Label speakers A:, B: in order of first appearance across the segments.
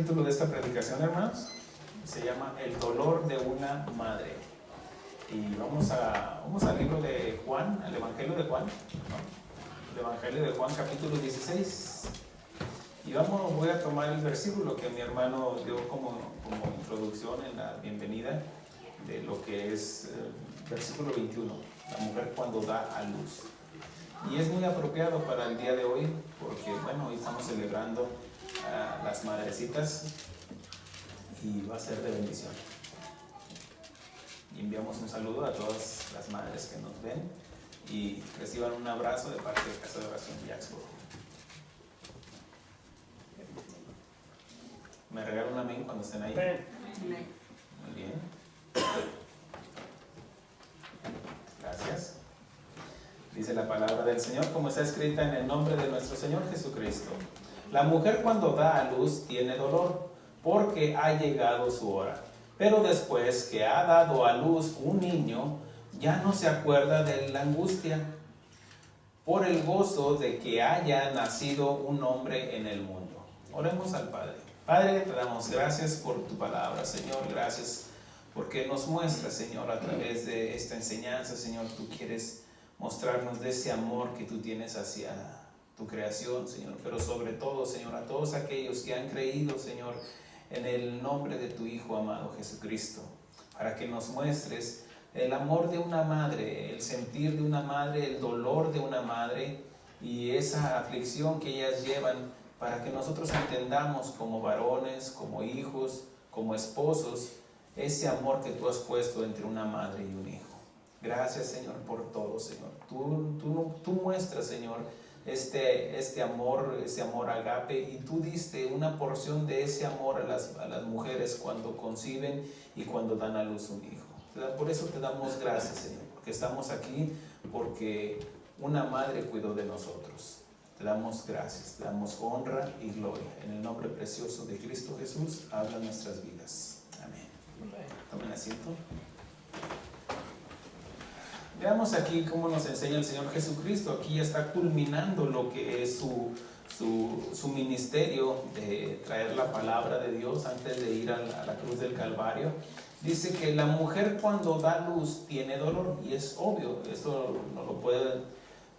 A: título de esta predicación, hermanos? Se llama El dolor de una madre. Y vamos al libro de Juan, al Evangelio de Juan, ¿no? El Evangelio de Juan, capítulo 16. Y voy a tomar el versículo que mi hermano dio como introducción en la bienvenida de lo que es versículo 21, la mujer cuando da a luz. Y es muy apropiado para el día de hoy porque, bueno, hoy estamos celebrando a las madrecitas y va a ser de bendición. Y enviamos un saludo a todas las madres que nos ven y reciban un abrazo de parte de Casa de Oración Jacksboro. ¿Me regalan un amén cuando estén ahí? Muy bien. Gracias. Dice la palabra del Señor como está escrita en el nombre de nuestro Señor Jesucristo. La mujer cuando da a luz tiene dolor porque ha llegado su hora. Pero después que ha dado a luz un niño, ya no se acuerda de la angustia por el gozo de que haya nacido un hombre en el mundo. Oremos al Padre. Padre, te damos gracias por tu palabra, Señor. Gracias porque nos muestras, Señor, a través de esta enseñanza, Señor, tú quieres mostrarnos de ese amor que tú tienes hacia tu creación, Señor. Pero sobre todo, Señor, a todos aquellos que han creído, Señor, en el nombre de tu Hijo amado Jesucristo, para que nos muestres el amor de una madre, el sentir de una madre, el dolor de una madre y esa aflicción que ellas llevan, para que nosotros entendamos como varones, como hijos, como esposos, ese amor que tú has puesto entre una madre y un hijo. Gracias, Señor, por todo, Señor. Tú muestras, Señor, este amor, ese amor agape, y tú diste una porción de ese amor a las mujeres cuando conciben y cuando dan a luz un hijo. Por eso te damos gracias, Señor, porque estamos aquí, porque una madre cuidó de nosotros. Te damos gracias, te damos honra y gloria. En el nombre precioso de Cristo Jesús, habla nuestras vidas. Amén. Tomen asiento. Veamos aquí cómo nos enseña el Señor Jesucristo. Aquí ya está culminando lo que es su ministerio de traer la palabra de Dios antes de ir a la cruz del Calvario. Dice que la mujer cuando da luz tiene dolor, y es obvio, esto no lo pueden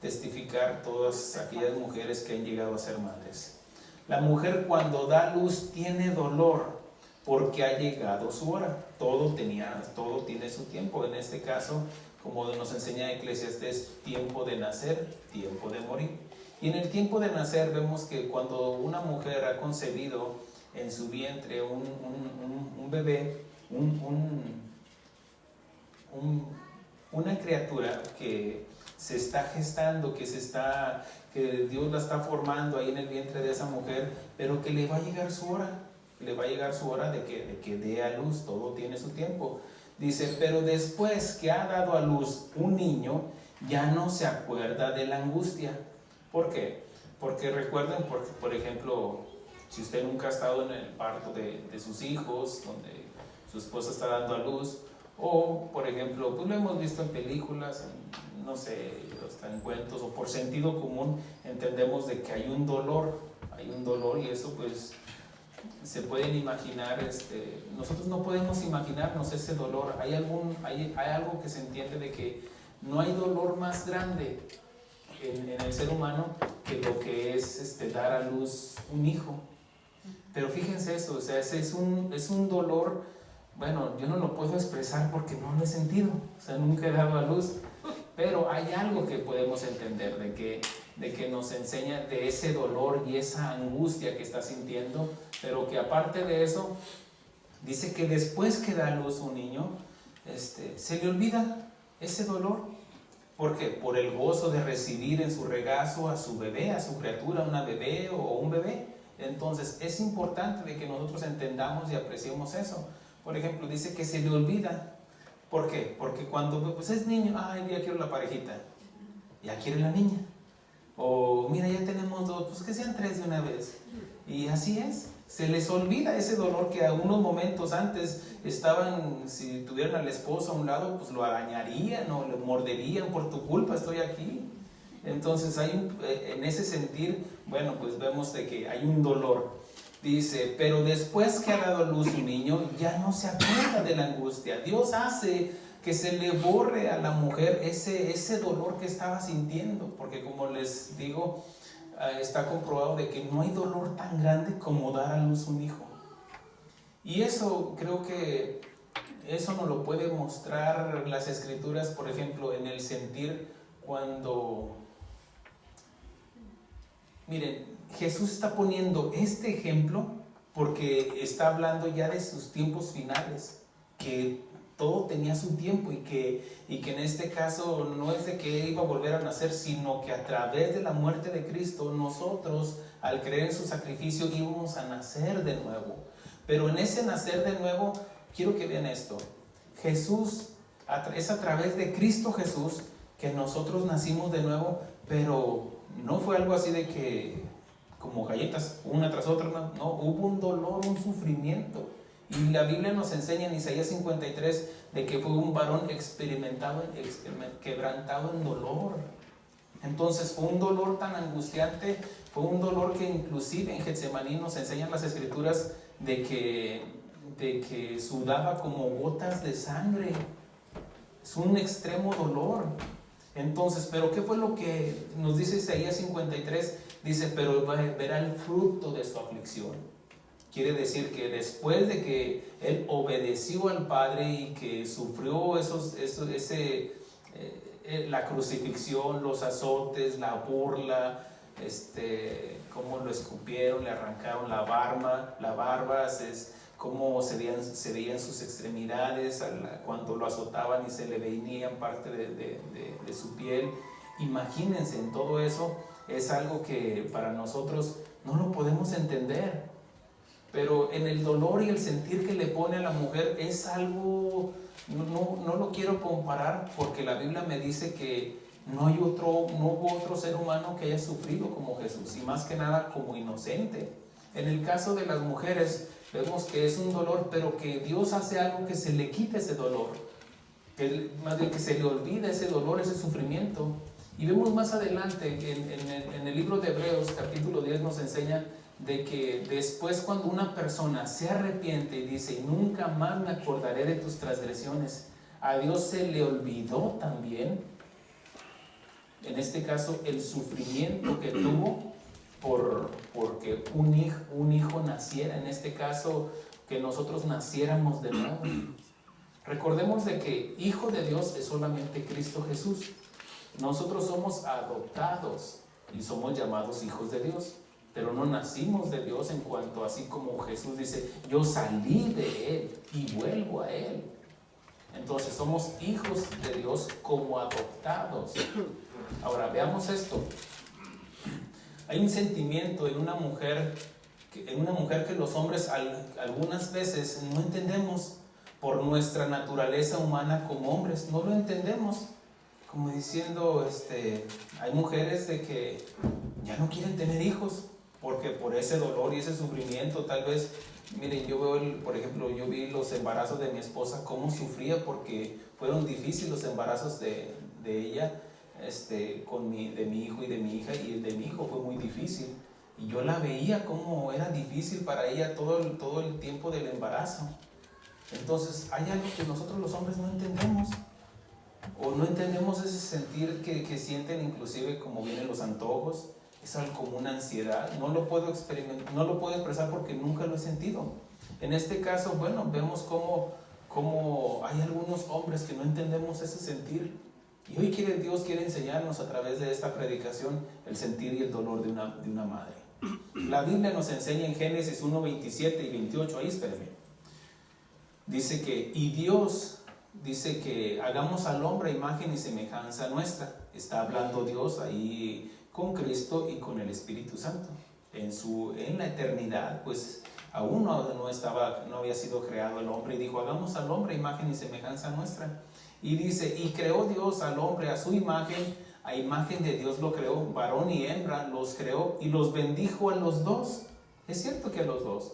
A: testificar todas aquellas mujeres que han llegado a ser madres. La mujer cuando da luz tiene dolor porque ha llegado su hora. Todo tiene su tiempo. En este caso, como nos enseña Eclesiastés, tiempo de nacer, tiempo de morir. Y en el tiempo de nacer vemos que cuando una mujer ha concebido en su vientre un bebé, una criatura que se está gestando, que Dios la está formando ahí en el vientre de esa mujer, pero que le va a llegar su hora, de que dé a luz. Todo tiene su tiempo. Dice, pero después que ha dado a luz un niño, ya no se acuerda de la angustia. ¿Por qué? Porque recuerden, por ejemplo, si usted nunca ha estado en el parto de sus hijos, donde su esposa está dando a luz, o por ejemplo, pues lo hemos visto en películas, no sé, hasta en cuentos, o por sentido común, entendemos de que hay un dolor, y eso pues se pueden imaginar, nosotros no podemos imaginarnos ese dolor. Hay algo que se entiende de que no hay dolor más grande en el ser humano que lo que es dar a luz un hijo. Pero fíjense eso, o sea, es un dolor, bueno, yo no lo puedo expresar porque no lo he sentido, o sea, nunca he dado a luz, pero hay algo que podemos entender de que nos enseña de ese dolor y esa angustia que está sintiendo, pero que aparte de eso, dice que después que da a luz un niño, se le olvida ese dolor. ¿Por qué? Por el gozo de recibir en su regazo a su bebé, a su criatura, una bebé o un bebé. Entonces es importante de que nosotros entendamos y apreciemos eso. Por ejemplo, dice que se le olvida. ¿Por qué? Porque cuando pues es niño, ay, ya quiero la parejita, ya quiere la niña. O mira, ya tenemos 2, pues que sean 3 de una vez. Y así es, se les olvida ese dolor que a unos momentos antes estaban, si tuvieran al esposo a un lado, pues lo arañarían o lo morderían, por tu culpa estoy aquí. Entonces en ese sentir, bueno, pues vemos de que hay un dolor. Dice, pero después que ha dado a luz un niño, ya no se acuerda de la angustia. Dios hace que se le borre a la mujer ese dolor que estaba sintiendo, porque como les digo, está comprobado de que no hay dolor tan grande como dar a luz un hijo. Y eso creo que eso nos lo puede mostrar las escrituras, por ejemplo, en el sentir cuando, miren, Jesús está poniendo este ejemplo porque está hablando ya de sus tiempos finales, que todo tenía su tiempo y que en este caso no es de que iba a volver a nacer, sino que a través de la muerte de Cristo nosotros, al creer en su sacrificio, íbamos a nacer de nuevo. Pero en ese nacer de nuevo, quiero que vean esto. Jesús, es a través de Cristo Jesús que nosotros nacimos de nuevo, pero no fue algo así de que como galletas, una tras otra, no, hubo un dolor, un sufrimiento. Y la Biblia nos enseña en Isaías 53 de que fue un varón quebrantado en dolor. Entonces fue un dolor tan angustiante, fue un dolor que inclusive en Getsemaní nos enseñan las escrituras de que sudaba como gotas de sangre. Es un extremo dolor. Entonces, ¿pero qué fue lo que nos dice Isaías 53? Dice, pero verá el fruto de su aflicción. Quiere decir que después de que él obedeció al Padre y que sufrió la crucifixión, los azotes, la burla, cómo lo escupieron, le arrancaron la barba, cómo se veían sus extremidades cuando lo azotaban y se le veían parte de su piel. Imagínense, en todo eso es algo que para nosotros no lo podemos entender, pero en el dolor y el sentir que le pone a la mujer es algo, no lo quiero comparar, porque la Biblia me dice que no hubo otro ser humano que haya sufrido como Jesús, y más que nada como inocente. En el caso de las mujeres vemos que es un dolor, pero que Dios hace algo que se le quite ese dolor, más bien que se le olvida ese dolor, ese sufrimiento. Y vemos más adelante en el libro de Hebreos capítulo 10 nos enseña de que después, cuando una persona se arrepiente y dice, nunca más me acordaré de tus transgresiones, a Dios se le olvidó también, en este caso, el sufrimiento que tuvo porque un hijo naciera, en este caso, que nosotros naciéramos de nuevo. Recordemos de que hijo de Dios es solamente Cristo Jesús. Nosotros somos adoptados y somos llamados hijos de Dios, pero no nacimos de Dios, en cuanto así como Jesús dice, yo salí de Él y vuelvo a Él. Entonces somos hijos de Dios como adoptados. Ahora veamos esto. Hay un sentimiento en una mujer que los hombres algunas veces no entendemos por nuestra naturaleza humana como hombres, no lo entendemos. Como diciendo, hay mujeres de que ya no quieren tener hijos porque por ese dolor y ese sufrimiento, tal vez, miren, yo veo, por ejemplo, yo vi los embarazos de mi esposa, cómo sufría, porque fueron difíciles los embarazos de ella, de mi hijo y de mi hija, y el de mi hijo fue muy difícil, y yo la veía cómo era difícil para ella todo el tiempo del embarazo. Entonces hay algo que nosotros los hombres no entendemos, o no entendemos ese sentir que sienten, inclusive como vienen los antojos, es algo como una ansiedad. No lo puedo experimentar, no lo puedo expresar porque nunca lo he sentido. En este caso, bueno, vemos cómo hay algunos hombres que no entendemos ese sentir, y hoy Dios quiere enseñarnos a través de esta predicación el sentir y el dolor de una madre. La Biblia nos enseña en Génesis 1, 27 y 28, ahí espérenme, dice que, y Dios dice que hagamos al hombre a imagen y semejanza nuestra. Está hablando Dios ahí con Cristo y con el Espíritu Santo. En la eternidad, pues aún no había sido creado el hombre, y dijo, hagamos al hombre a imagen y semejanza nuestra. Y dice, y creó Dios al hombre a su imagen, a imagen de Dios lo creó, varón y hembra los creó, y los bendijo a los dos. Es cierto que a los dos.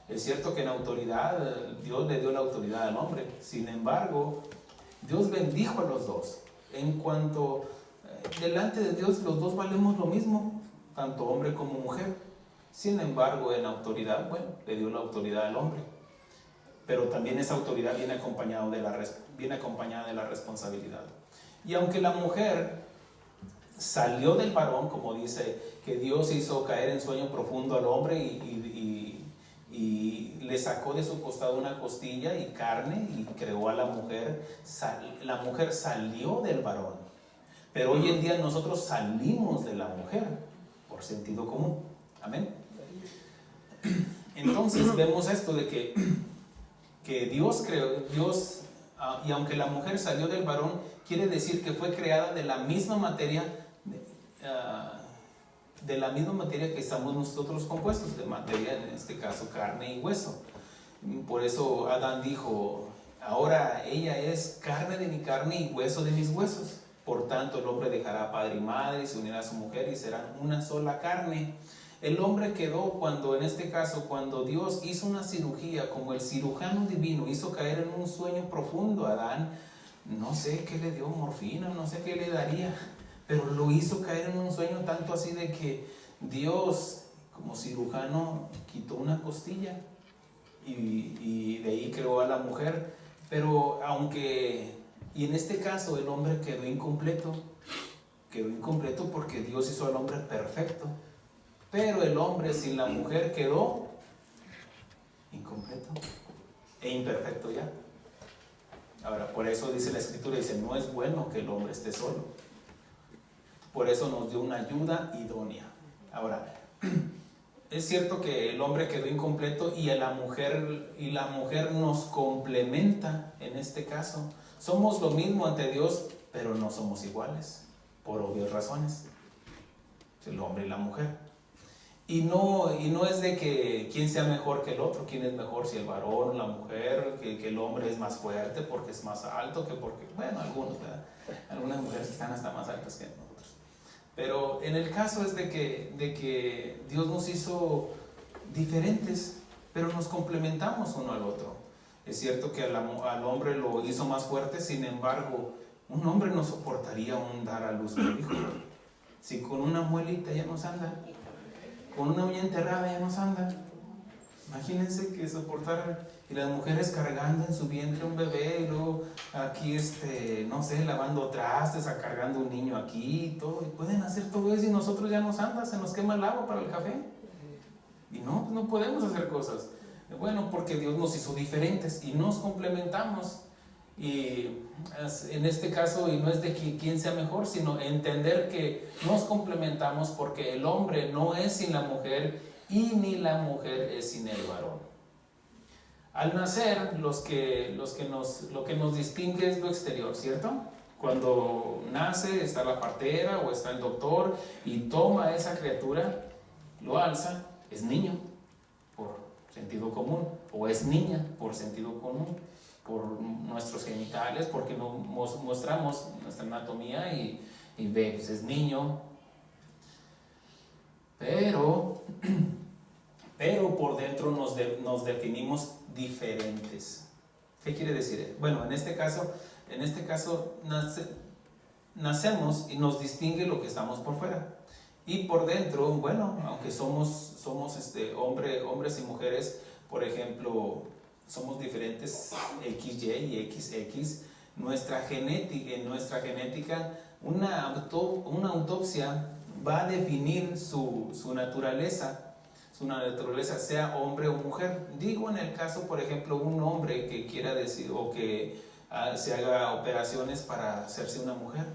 A: Es cierto que en autoridad, Dios le dio la autoridad al hombre. Sin embargo, Dios bendijo a los dos. En cuanto delante de Dios, los dos valemos lo mismo, tanto hombre como mujer. Sin embargo, en autoridad, bueno, le dio la autoridad al hombre. Pero también esa autoridad viene acompañada de la responsabilidad. Y aunque la mujer salió del varón, como dice, que Dios hizo caer en sueño profundo al hombre y le sacó de su costado una costilla y carne y creó a la mujer salió del varón. Pero hoy en día nosotros salimos de la mujer por sentido común. Amén. Entonces vemos esto de que Dios creó, y aunque la mujer salió del varón, quiere decir que fue creada de la misma materia, que estamos nosotros compuestos, de materia, en este caso carne y hueso. Por eso Adán dijo, ahora ella es carne de mi carne y hueso de mis huesos. Por tanto, el hombre dejará padre y madre y se unirá a su mujer y serán una sola carne. El hombre quedó cuando Dios hizo una cirugía, como el cirujano divino hizo caer en un sueño profundo a Adán. No sé qué le dio, morfina, no sé qué le daría, pero lo hizo caer en un sueño, tanto así de que Dios, como cirujano, quitó una costilla y de ahí creó a la mujer. Pero y en este caso el hombre quedó incompleto porque Dios hizo al hombre perfecto, pero el hombre sin la mujer quedó incompleto e imperfecto ya. Ahora, por eso dice la Escritura, dice, no es bueno que el hombre esté solo. Por eso nos dio una ayuda idónea. Ahora, es cierto que el hombre quedó incompleto y la mujer nos complementa en este caso. Somos lo mismo ante Dios, pero no somos iguales, por obvias razones. El hombre y la mujer. Y no es de que quién sea mejor que el otro, quién es mejor, si el varón o la mujer, que el hombre es más fuerte porque es más alto, que porque, bueno, algunas mujeres están hasta más altas que nosotros. Pero en el caso es de que Dios nos hizo diferentes, pero nos complementamos uno al otro. Es cierto que al hombre lo hizo más fuerte, sin embargo, un hombre no soportaría dar a luz a un hijo. Si con una muelita ya nos anda, con una uña enterrada ya nos anda. Imagínense que soportaran, y las mujeres cargando en su vientre un bebé, y luego aquí, no sé, lavando trastes, cargando un niño aquí y todo, y pueden hacer todo eso y nosotros ya nos anda, se nos quema el agua para el café. Y no podemos hacer cosas. Bueno, porque Dios nos hizo diferentes y nos complementamos. Y en este caso, y no es de quién sea mejor, sino entender que nos complementamos, porque el hombre no es sin la mujer y ni la mujer es sin el varón. Al nacer, lo que nos distingue es lo exterior, ¿cierto? Cuando nace está la partera o está el doctor y toma a esa criatura, lo alza, es niño por sentido común, o es niña por sentido común, por nuestros genitales, porque nos mostramos nuestra anatomía y ve, pues es niño. Pero por dentro nos definimos diferentes. ¿Qué quiere decir? Bueno, en este caso nacemos y nos distingue lo que estamos por fuera. Y por dentro, bueno, aunque somos hombres y mujeres, por ejemplo, somos diferentes XY y XX. En nuestra genética, una autopsia va a definir su naturaleza, sea hombre o mujer. Digo, en el caso, por ejemplo, un hombre que quiera decir o que se haga operaciones para hacerse una mujer.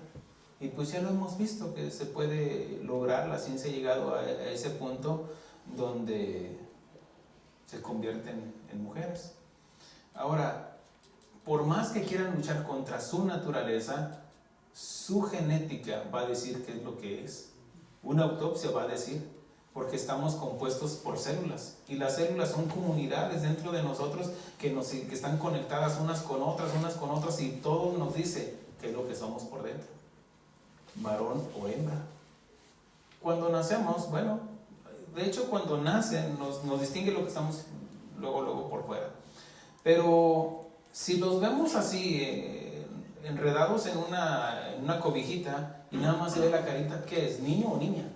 A: Y pues ya lo hemos visto, que se puede lograr, la ciencia ha llegado a ese punto donde se convierten en mujeres. Ahora, por más que quieran luchar contra su naturaleza, su genética va a decir qué es lo que es. Una autopsia va a decir, porque estamos compuestos por células, y las células son comunidades dentro de nosotros que están conectadas unas con otras, y todo nos dice qué es lo que somos por dentro, varón o hembra. Cuando nacemos, bueno, de hecho cuando nacen nos distingue lo que estamos luego por fuera. Pero si los vemos así, enredados en una cobijita y nada más se ve la carita, ¿qué es? ¿Niño o niña?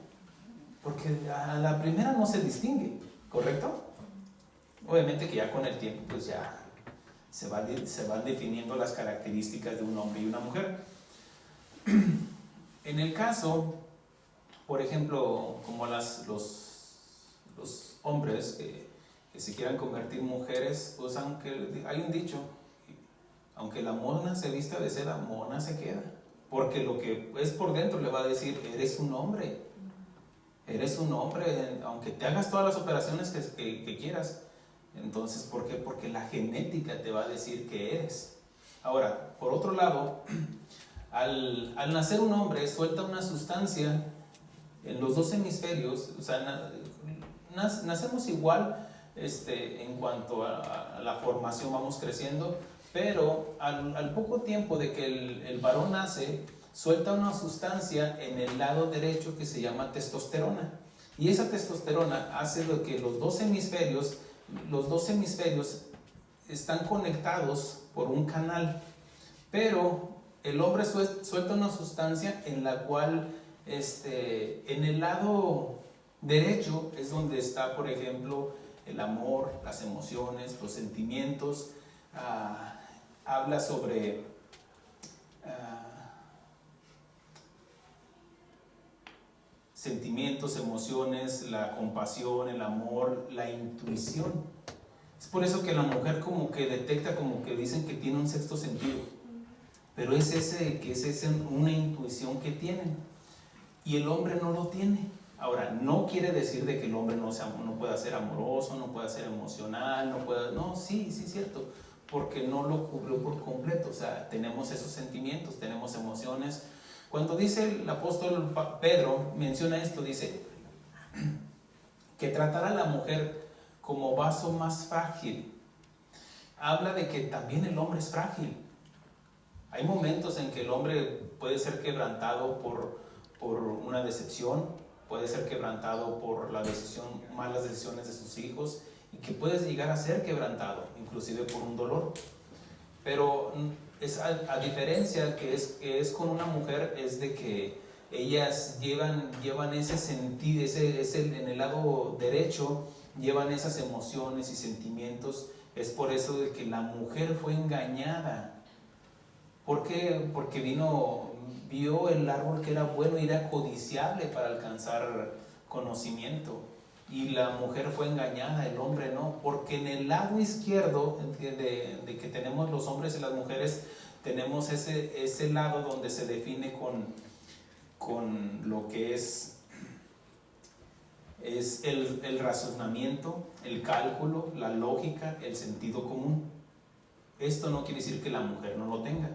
A: Porque a la primera no se distingue, ¿correcto? Obviamente que ya con el tiempo pues ya se van definiendo las características de un hombre y una mujer. En el caso, por ejemplo, como los hombres que se quieran convertir en mujeres, pues aunque hay un dicho, aunque la mona se vista de seda, mona se queda. Porque lo que es por dentro le va a decir, eres un hombre, aunque te hagas todas las operaciones que quieras. Entonces, ¿por qué? Porque la genética te va a decir que eres. Ahora, por otro lado, al nacer un hombre suelta una sustancia en los dos hemisferios, o sea, nacemos igual en cuanto a la formación, vamos creciendo, pero al poco tiempo de que el varón nace, suelta una sustancia en el lado derecho que se llama testosterona. Y esa testosterona hace lo que los dos hemisferios están conectados por un canal, pero el hombre suelta una sustancia en la cual en el lado derecho es donde está, por ejemplo, el amor, las emociones, los sentimientos. Habla sobre sentimientos, emociones, la compasión, el amor, la intuición. Es por eso que la mujer como que detecta, como que dicen que tiene un sexto sentido, pero es una intuición que tienen y el hombre no lo tiene. Ahora, no quiere decir de que el hombre no pueda ser amoroso, no pueda ser emocional, sí, es cierto, porque no lo cubrió por completo. O sea, tenemos esos sentimientos, tenemos emociones. Cuando dice el apóstol Pedro, menciona esto, dice que tratará a la mujer como vaso más frágil. Habla de que también el hombre es frágil. Hay momentos en que el hombre puede ser quebrantado por una decepción, puede ser quebrantado por malas decisiones de sus hijos, y que puede llegar a ser quebrantado, inclusive por un dolor. Pero es a diferencia que es con una mujer, es de que ellas llevan ese sentido, en el lado derecho, llevan esas emociones y sentimientos. Es por eso de que la mujer fue engañada. ¿Por qué? Porque vio el árbol que era bueno y era codiciable para alcanzar conocimiento. Y la mujer fue engañada, el hombre no. Porque en el lado izquierdo de que tenemos los hombres y las mujeres, tenemos ese lado donde se define con lo que es el razonamiento, el cálculo, la lógica, el sentido común. Esto no quiere decir que la mujer no lo tenga,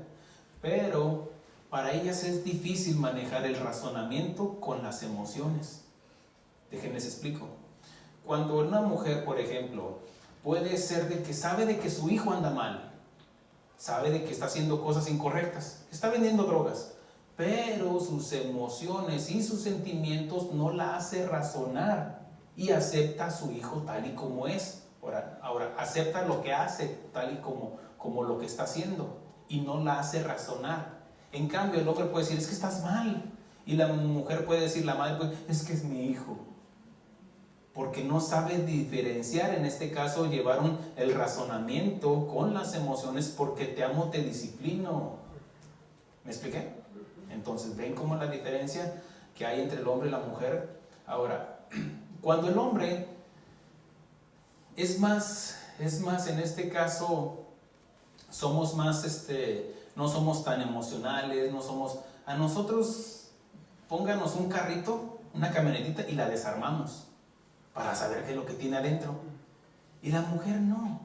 A: pero para ellas es difícil manejar el razonamiento con las emociones. Déjenles explico. Cuando una mujer, por ejemplo, puede ser de que sabe de que su hijo anda mal, sabe de que está haciendo cosas incorrectas, está vendiendo drogas, pero sus emociones y sus sentimientos no la hace razonar y acepta a su hijo tal y como es. Ahora acepta lo que hace tal y como lo que está haciendo y no la hace razonar. En cambio, el hombre puede decir, es que estás mal, y la mujer puede decir, la madre puede decir, es que es mi hijo, porque no sabe diferenciar. En este caso llevaron el razonamiento con las emociones, porque te amo, te disciplino. ¿Me expliqué? Entonces, ¿ven cómo la diferencia que hay entre el hombre y la mujer? Ahora, cuando el hombre es más en este caso, somos más, no somos tan emocionales, a nosotros, pónganos un carrito, una camionetita y la desarmamos para saber qué es lo que tiene adentro. Y la mujer no.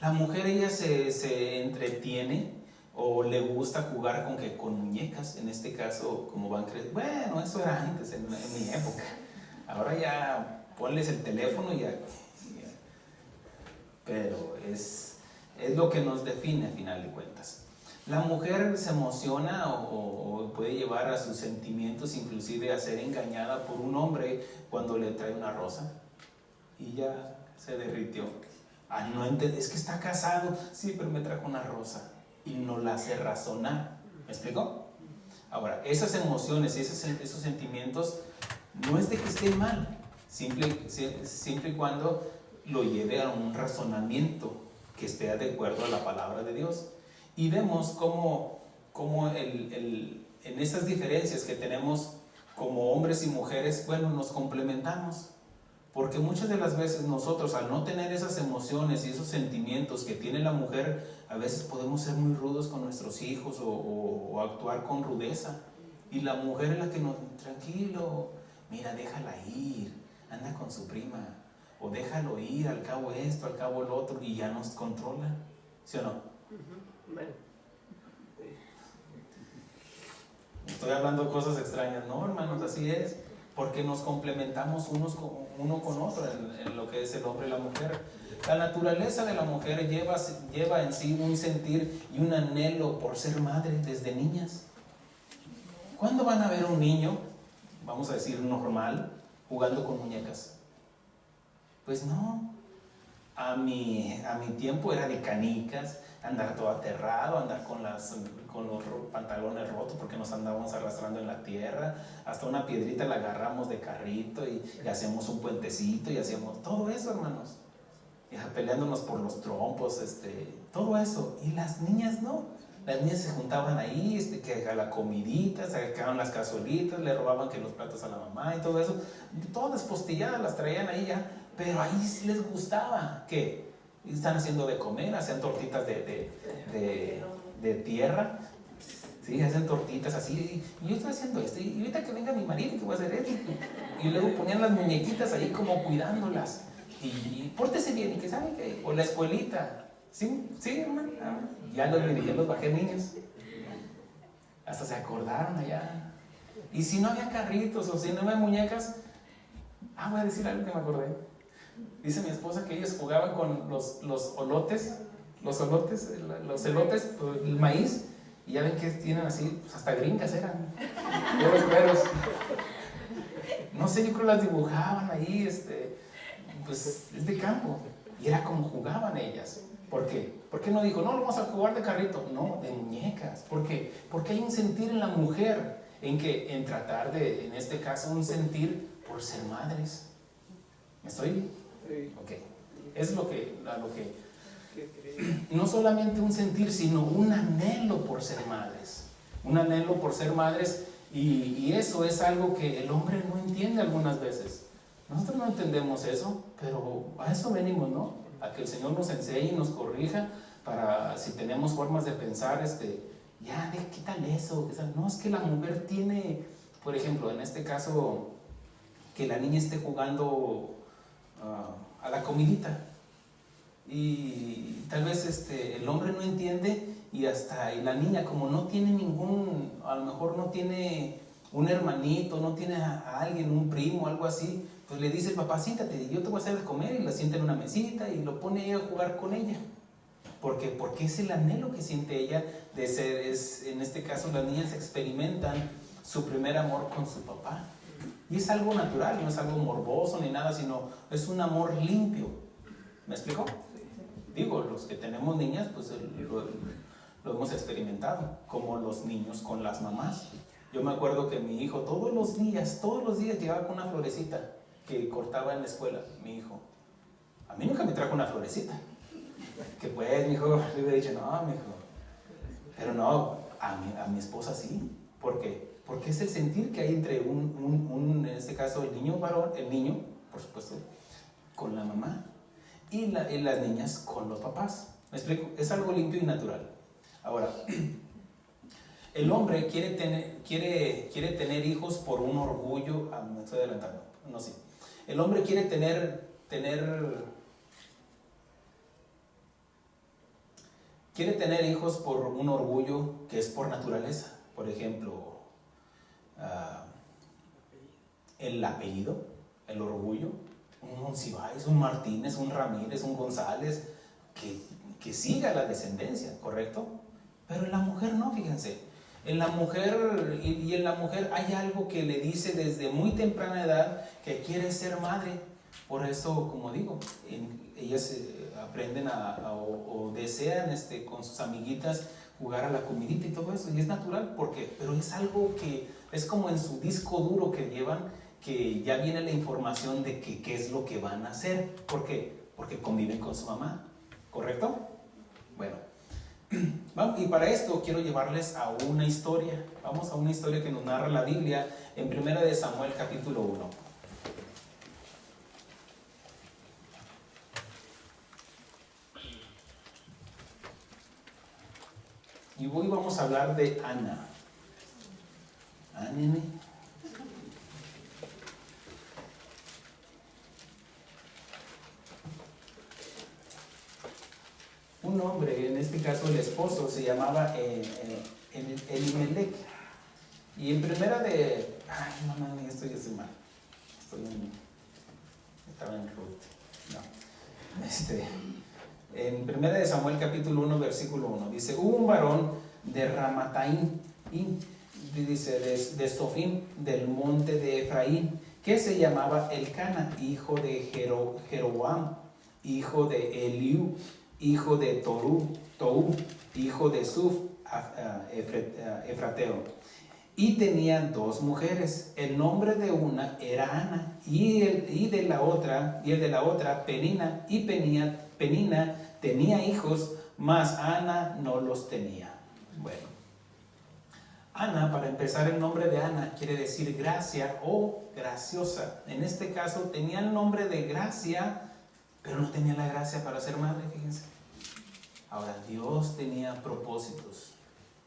A: La mujer, ella se entretiene o le gusta jugar con muñecas. En este caso, como van creciendo. Bueno, eso era antes, en mi época. Ahora ya ponles el teléfono y ya. Pero es lo que nos define a final de cuentas. La mujer se emociona o puede llevar a sus sentimientos inclusive a ser engañada por un hombre cuando le trae una rosa y ya se derritió. No es que está casado, sí, pero me trajo una rosa, y no la hace razonar. ¿Me explico? Ahora, esas emociones y esos sentimientos No es de que esté mal, siempre y cuando lo lleve a un razonamiento que esté de acuerdo a la palabra de Dios. Y vemos cómo en esas diferencias que tenemos como hombres y mujeres, bueno, nos complementamos. Porque muchas de las veces nosotros, al no tener esas emociones y esos sentimientos que tiene la mujer, a veces podemos ser muy rudos con nuestros hijos o actuar con rudeza. Y la mujer es la que nos, tranquilo, mira, déjala ir, anda con su prima, o déjalo ir, al cabo esto, al cabo lo otro, y ya nos controla, ¿sí o no? Estoy hablando cosas extrañas, no, hermanos, así es, porque nos complementamos uno con otro en lo que es el hombre y la mujer. La naturaleza de la mujer lleva en sí un sentir y un anhelo por ser madre desde niñas. ¿Cuándo van a ver un niño, vamos a decir normal, jugando con muñecas? Pues no. A mi tiempo era de canicas, andar todo aterrado, andar con los pantalones rotos porque nos andábamos arrastrando en la tierra, hasta una piedrita la agarramos de carrito y hacemos un puentecito y hacíamos todo eso, hermanos, y peleándonos por los trompos, todo eso. Y las niñas no, las niñas se juntaban ahí, que a la comidita, sacaban las cazuelitas, le robaban que los platos a la mamá y todo eso, todas postilladas las traían ahí ya, pero ahí sí les gustaba. ¿Qué? Están haciendo de comer, hacían tortitas de tierra, ¿sí? Hacen tortitas así, y yo estoy haciendo esto, y ahorita que venga mi marido, que voy a hacer esto, y luego ponían las muñequitas ahí como cuidándolas, y pórtese bien, y que saben que, o la escuelita, sí, hermano, ya los bajé niños, hasta se acordaron allá, y si no había carritos, o si no había muñecas, voy a decir algo que me acordé. Dice mi esposa que ellos jugaban con los elotes, el maíz, y ya ven que tienen así, pues hasta gringas eran, güeros. No sé, yo creo que las dibujaban ahí, pues es de campo, y era como jugaban ellas. ¿Por qué? ¿Por qué no dijo, no, vamos a jugar de carrito? No, de muñecas. ¿Por qué? Porque hay un sentir en la mujer, en tratar de, en este caso, un sentir por ser madres. ¿Me estoy? Ok. Es lo que no solamente un sentir, sino un anhelo por ser madres. Un anhelo por ser madres, y eso es algo que el hombre no entiende algunas veces. Nosotros no entendemos eso, pero a eso venimos, ¿no? A que el Señor nos enseñe y nos corrija para, si tenemos formas de pensar, quítale eso. No, es que la mujer tiene, por ejemplo, en este caso, que la niña esté jugando a la comidita, y tal vez el hombre no entiende, y la niña, como no tiene a lo mejor no tiene un hermanito, no tiene a alguien, un primo, algo así, pues le dice el papá, siéntate, yo te voy a hacer de comer, y la sienta en una mesita y lo pone ella a jugar con ella. ¿Por qué? Porque es el anhelo que siente ella de ser, en este caso las niñas experimentan su primer amor con su papá. Y es algo natural, no es algo morboso ni nada, sino es un amor limpio. ¿Me explico? Digo, los que tenemos niñas, pues lo hemos experimentado, como los niños con las mamás. Yo me acuerdo que mi hijo todos los días llegaba con una florecita que cortaba en la escuela, mi hijo. A mí nunca me trajo una florecita. Que pues, mi hijo, le hubiera dicho, no, mi hijo. Pero no, a mi esposa sí. ¿Por qué? Porque es el sentir que hay entre en este caso, el niño varón, el niño, por supuesto, con la mamá, y las niñas con los papás. ¿Me explico? Es algo limpio y natural. Ahora, el hombre quiere tener hijos por un orgullo. Me estoy adelantando. No sé. El hombre quiere tener hijos por un orgullo que es por naturaleza. Por ejemplo, el apellido, el orgullo, un Monsiváis, un Martínez, un Ramírez, un González, que siga la descendencia, ¿correcto? Pero en la mujer no, fíjense. En la mujer, y en la mujer hay algo que le dice desde muy temprana edad que quiere ser madre. Por eso, como digo, ellas aprenden o desean con sus amiguitas jugar a la comidita y todo eso, y es natural, porque pero es algo que es como en su disco duro que llevan, que ya viene la información de que qué es lo que van a hacer. ¿Por qué? Porque conviven con su mamá, ¿correcto? Bueno, y para esto quiero llevarles a una historia. Vamos a una historia que nos narra la Biblia en 1 de Samuel capítulo 1. Y hoy vamos a hablar de Ana. Ana. Un hombre, en este caso el esposo, se llamaba Elimelech. Y en primera de... Ay, no, esto ya estoy mal. Estaba en Ruth. No. En primera de Samuel capítulo 1, versículo 1, dice, hubo un varón de Ramataim, dice, de Sofim, del monte de Efraín, que se llamaba Elcana, hijo de Jeroboam, hijo de Eliú, hijo de Tou, hijo de Suf, Efrateo. Y tenía 2 mujeres. El nombre de una era Ana, y el de la otra Penina. Y Penina tenía hijos, mas Ana no los tenía. Bueno, Ana, para empezar, el nombre de Ana quiere decir gracia o graciosa. En este caso tenía el nombre de gracia, pero no tenía la gracia para ser madre, fíjense. Ahora, Dios tenía propósitos.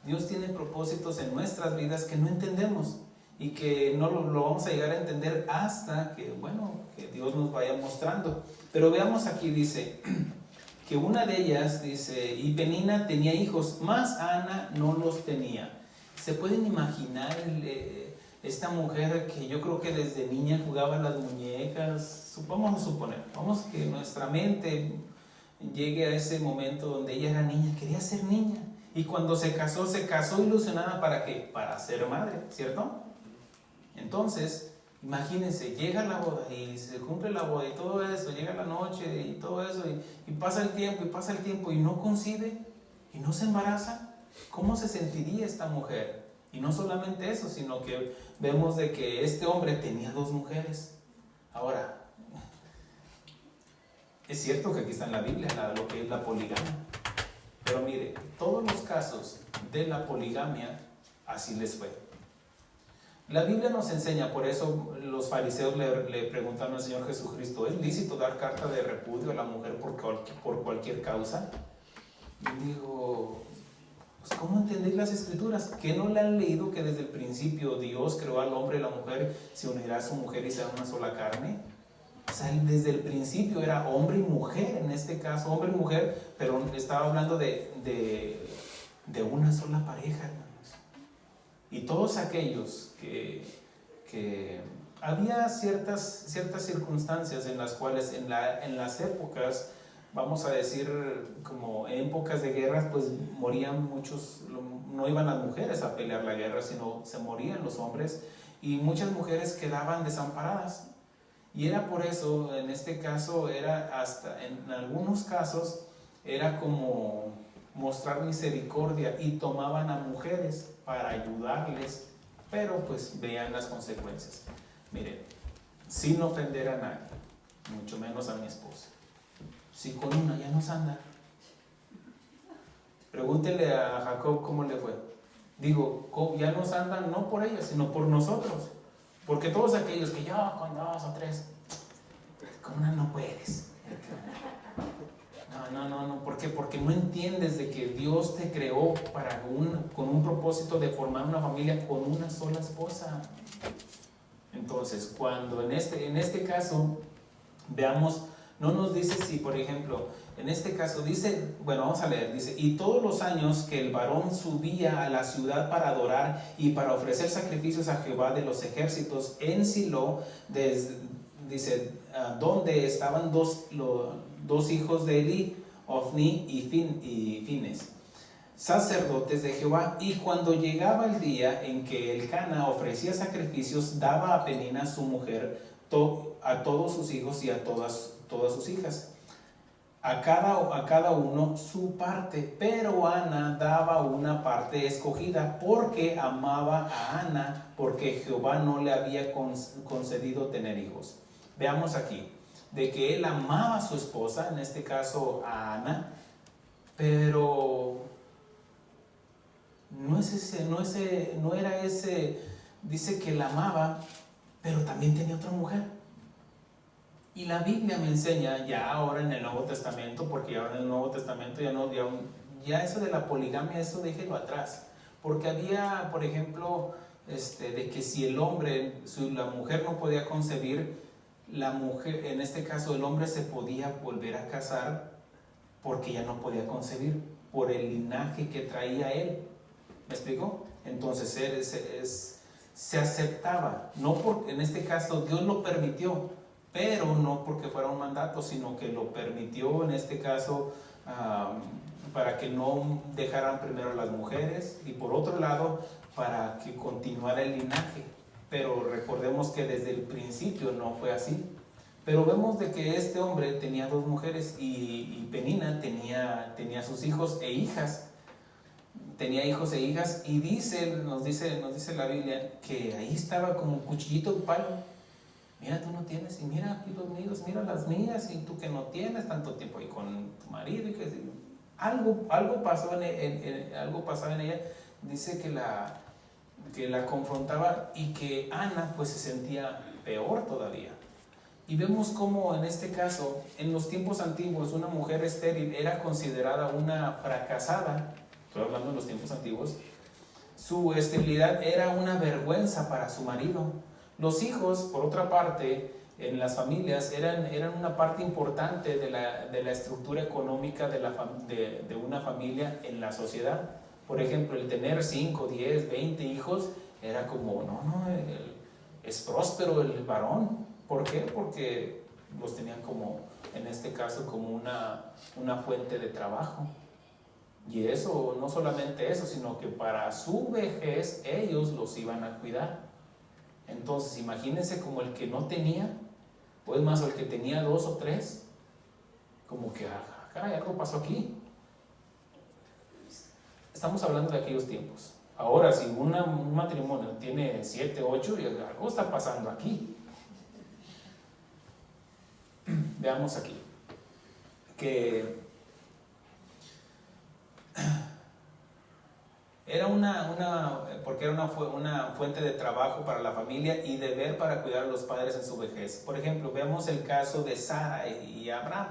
A: Dios tiene propósitos en nuestras vidas que no entendemos y que no lo vamos a llegar a entender hasta que, que Dios nos vaya mostrando. Pero veamos aquí, dice que una de ellas, dice, y Penina tenía hijos, mas Ana no los tenía. ¿Se pueden imaginar esta mujer que yo creo que desde niña jugaba a las muñecas? Vamos a suponer, vamos que nuestra mente llegue a ese momento donde ella era niña, quería ser niña. Y cuando se casó ilusionada ¿para qué? Para ser madre, ¿cierto? Entonces, imagínense, llega la boda y se cumple la boda y todo eso, llega la noche y todo eso, y pasa el tiempo y no concibe y no se embaraza. ¿Cómo se sentiría esta mujer? Y no solamente eso, sino que vemos de que este hombre tenía 2 mujeres. Ahora, es cierto que aquí está en la Biblia lo que es la poligamia. Pero mire, todos los casos de la poligamia, así les fue. La Biblia nos enseña, por eso los fariseos le preguntaron al Señor Jesucristo, ¿es lícito dar carta de repudio a la mujer por cualquier causa? Y digo, pues ¿cómo entender las Escrituras? ¿Qué no le han leído que desde el principio Dios creó al hombre y la mujer, se unirá a su mujer y será una sola carne? O sea, desde el principio era hombre y mujer, en este caso, hombre y mujer, pero estaba hablando de una sola pareja, hermanos. Y todos aquellos que había ciertas circunstancias en las cuales en las épocas, vamos a decir, como en épocas de guerras, pues morían muchos, no iban las mujeres a pelear la guerra, sino se morían los hombres, y muchas mujeres quedaban desamparadas. Y era por eso, en este caso, en algunos casos, era como mostrar misericordia y tomaban a mujeres para ayudarles, pero pues vean las consecuencias. Miren, sin ofender a nadie, mucho menos a mi esposa. Si con una ya nos anda, pregúntele a Jacob cómo le fue. Digo, ya nos andan no por ella, sino por nosotros. Porque todos aquellos que yo con 2 o 3, con una no puedes. No, ¿por qué? Porque no entiendes de que Dios te creó con un propósito de formar una familia con una sola esposa. Entonces, cuando en este caso, veamos, no nos dice si, por ejemplo, en este caso dice, vamos a leer, dice, y todos los años que el varón subía a la ciudad para adorar y para ofrecer sacrificios a Jehová de los ejércitos en Silo, dice, donde estaban dos hijos de Eli, Ofni y Fines, sacerdotes de Jehová. Y cuando llegaba el día en que Elcana ofrecía sacrificios, daba a Penina su mujer a todos sus hijos y a todas sus hijas. a cada uno su parte, pero Ana daba una parte escogida porque amaba a Ana, porque Jehová no le había concedido tener hijos. Veamos aquí, de que él amaba a su esposa, en este caso a Ana, pero no era ese, dice que la amaba, pero también tenía otra mujer. Y la Biblia me enseña, ya ahora en el Nuevo Testamento, porque ahora en el Nuevo Testamento ya eso de la poligamia, eso déjelo atrás. Porque había, por ejemplo, de que si el hombre, si la mujer no podía concebir, la mujer, en este caso el hombre se podía volver a casar porque ya no podía concebir, por el linaje que traía él. ¿Me explico? Entonces se aceptaba, no porque en este caso Dios lo permitió, pero no porque fuera un mandato, sino que lo permitió en este caso para que no dejaran primero a las mujeres y por otro lado para que continuara el linaje. Pero recordemos que desde el principio no fue así. Pero vemos de que este hombre tenía dos mujeres y Penina tenía sus hijos e hijas. Tenía hijos e hijas y nos dice la Biblia que ahí estaba como un cuchillito de palo. Mira, tú no tienes, y mira aquí los míos, mira las mías, y tú que no tienes tanto tiempo ahí con tu marido, y que algo pasó algo pasaba en ella. Dice que la confrontaba y que Ana pues se sentía peor todavía. Y vemos cómo en este caso, en los tiempos antiguos, una mujer estéril era considerada una fracasada. Estoy hablando de los tiempos antiguos. Su esterilidad era una vergüenza para su marido. Los hijos, por otra parte, en las familias eran una parte importante de la estructura económica de una familia en la sociedad. Por ejemplo, el tener 5, 10, 20 hijos era como, es próspero el varón. ¿Por qué? Porque los tenían como, en este caso, como una fuente de trabajo. Y eso, no solamente eso, sino que para su vejez ellos los iban a cuidar. Entonces, imagínense como el que no tenía, pues más el que tenía 2 o 3, como que, caray, algo pasó aquí. Estamos hablando de aquellos tiempos. Ahora, si un matrimonio tiene 7, 8, algo está pasando aquí. Veamos aquí, que era porque era una fuente de trabajo para la familia y deber para cuidar a los padres en su vejez. Por ejemplo, veamos el caso de Sara y Abraham.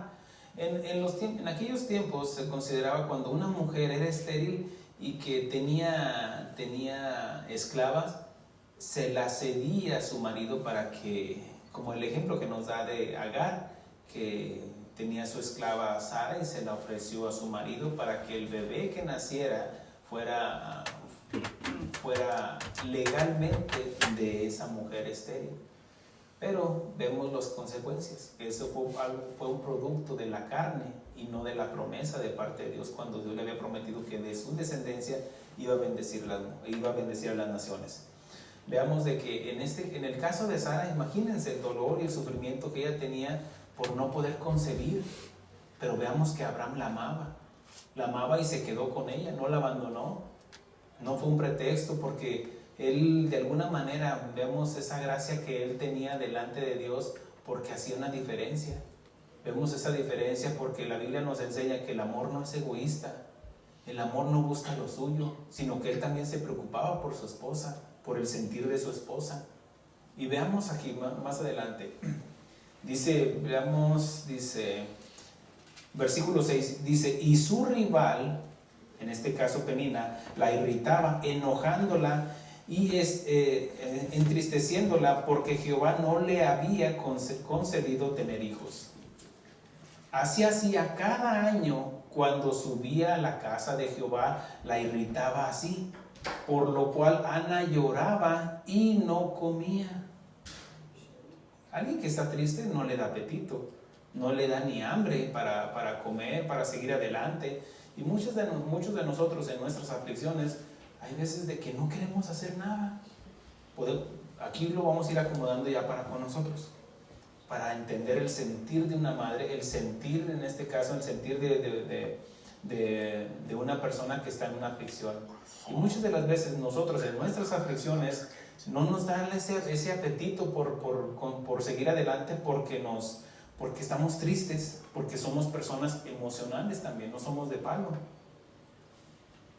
A: En aquellos tiempos se consideraba cuando una mujer era estéril y que tenía esclavas, se la cedía a su marido para que, como el ejemplo que nos da de Agar, que tenía su esclava Sara y se la ofreció a su marido para que el bebé que naciera fuera legalmente de esa mujer estéril. Pero vemos las consecuencias. Eso fue un producto de la carne y no de la promesa de parte de Dios, cuando Dios le había prometido que de su descendencia iba a bendecir a las naciones. Veamos de que en el caso de Sara, imagínense el dolor y el sufrimiento que ella tenía por no poder concebir. Pero veamos que Abraham la amaba y se quedó con ella, no la abandonó. No fue un pretexto, porque él, de alguna manera, vemos esa gracia que él tenía delante de Dios, porque hacía una diferencia. Vemos esa diferencia porque la Biblia nos enseña que el amor no es egoísta. El amor no busca lo suyo, sino que él también se preocupaba por su esposa, por el sentir de su esposa. Y veamos aquí más adelante. Dice, versículo 6, dice, y su rival, en este caso Penina, la irritaba, enojándola y entristeciéndola, porque Jehová no le había concedido tener hijos. Así hacía cada año. Cuando subía a la casa de Jehová, la irritaba así, por lo cual Ana lloraba y no comía. Alguien que está triste no le da apetito, no le da ni hambre para comer, para seguir adelante. Y muchos de nosotros en nuestras aflicciones, hay veces de que no queremos hacer nada. Aquí lo vamos a ir acomodando ya para con nosotros. para entender el sentir de una madre, el sentir, en este caso, el sentir de una persona que está en una aflicción. Y muchas de las veces nosotros en nuestras aflicciones no nos dan ese apetito por seguir adelante porque estamos tristes, porque somos personas emocionales también, no somos de palo.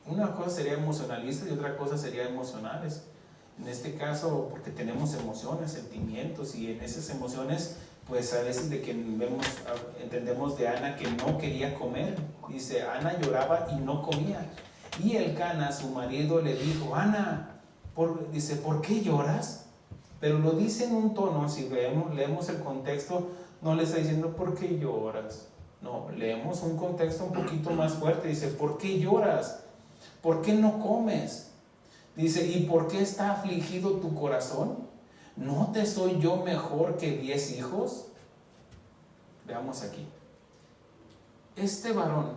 A: Una cosa sería emocionalistas y otra cosa sería emocionales. En este caso, porque tenemos emociones, sentimientos, y en esas emociones, pues a veces entendemos de Ana que no quería comer. Dice, Ana lloraba y no comía. Y Elcana, su marido, le dijo, Ana, dice, ¿por qué lloras? Pero lo dice en un tono, si leemos el contexto, no le está diciendo, ¿por qué lloras? No, leemos un contexto un poquito más fuerte. Dice, ¿por qué lloras? ¿Por qué no comes? Dice, ¿y por qué está afligido tu corazón? ¿No te soy yo mejor que 10 hijos? Veamos aquí. Este varón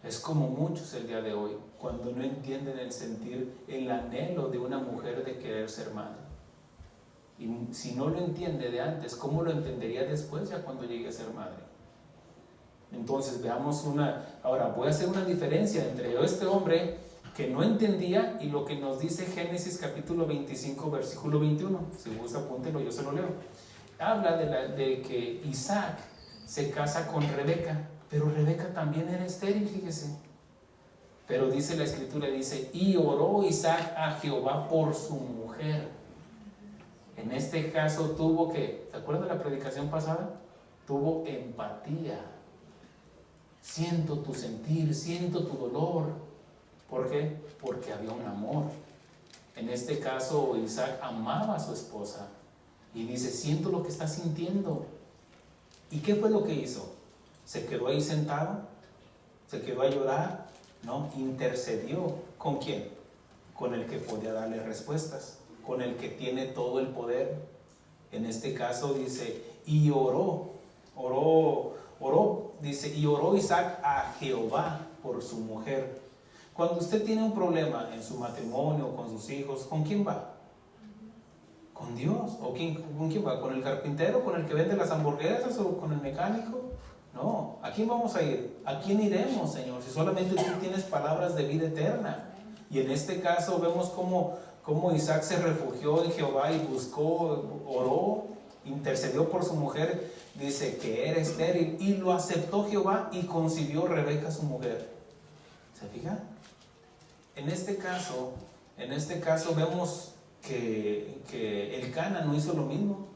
A: es como muchos el día de hoy, cuando no entienden el sentir, el anhelo de una mujer de querer ser madre. Y si no lo entiende de antes, ¿cómo lo entendería después, ya cuando llegue a ser madre? Entonces veamos ahora voy a hacer una diferencia entre este hombre que no entendía y lo que nos dice Génesis capítulo 25 versículo 21. Si gusta apúntelo, yo se lo leo. Habla de que Isaac se casa con Rebeca, pero Rebeca también era estéril, fíjese. Pero dice la escritura, dice, y oró Isaac a Jehová por su mujer. En este caso tuvo que, ¿te acuerdas de la predicación pasada? Tuvo empatía. Siento tu sentir, siento tu dolor. ¿Por qué? Porque había un amor. En este caso, Isaac amaba a su esposa y dice, siento lo que está sintiendo. ¿Y qué fue lo que hizo? ¿Se quedó ahí sentado? ¿Se quedó a llorar? No, intercedió. ¿Con quién? Con el que podía darle respuestas, con el que tiene todo el poder. En este caso dice, y oró, dice, y oró Isaac a Jehová por su mujer. Cuando usted tiene un problema en su matrimonio, con sus hijos, ¿con quién va? ¿Con Dios? ¿O con quién va? ¿Con el carpintero? ¿Con el que vende las hamburguesas? ¿O con el mecánico? No, ¿a quién vamos a ir? ¿A quién iremos, Señor? Si solamente tú tienes palabras de vida eterna. Y en este caso vemos cómo Isaac se refugió en Jehová y buscó, oró, intercedió por su mujer. Dice que era estéril y lo aceptó Jehová y concibió Rebeca su mujer. ¿Se fija? En este caso vemos que Elcana no hizo lo mismo.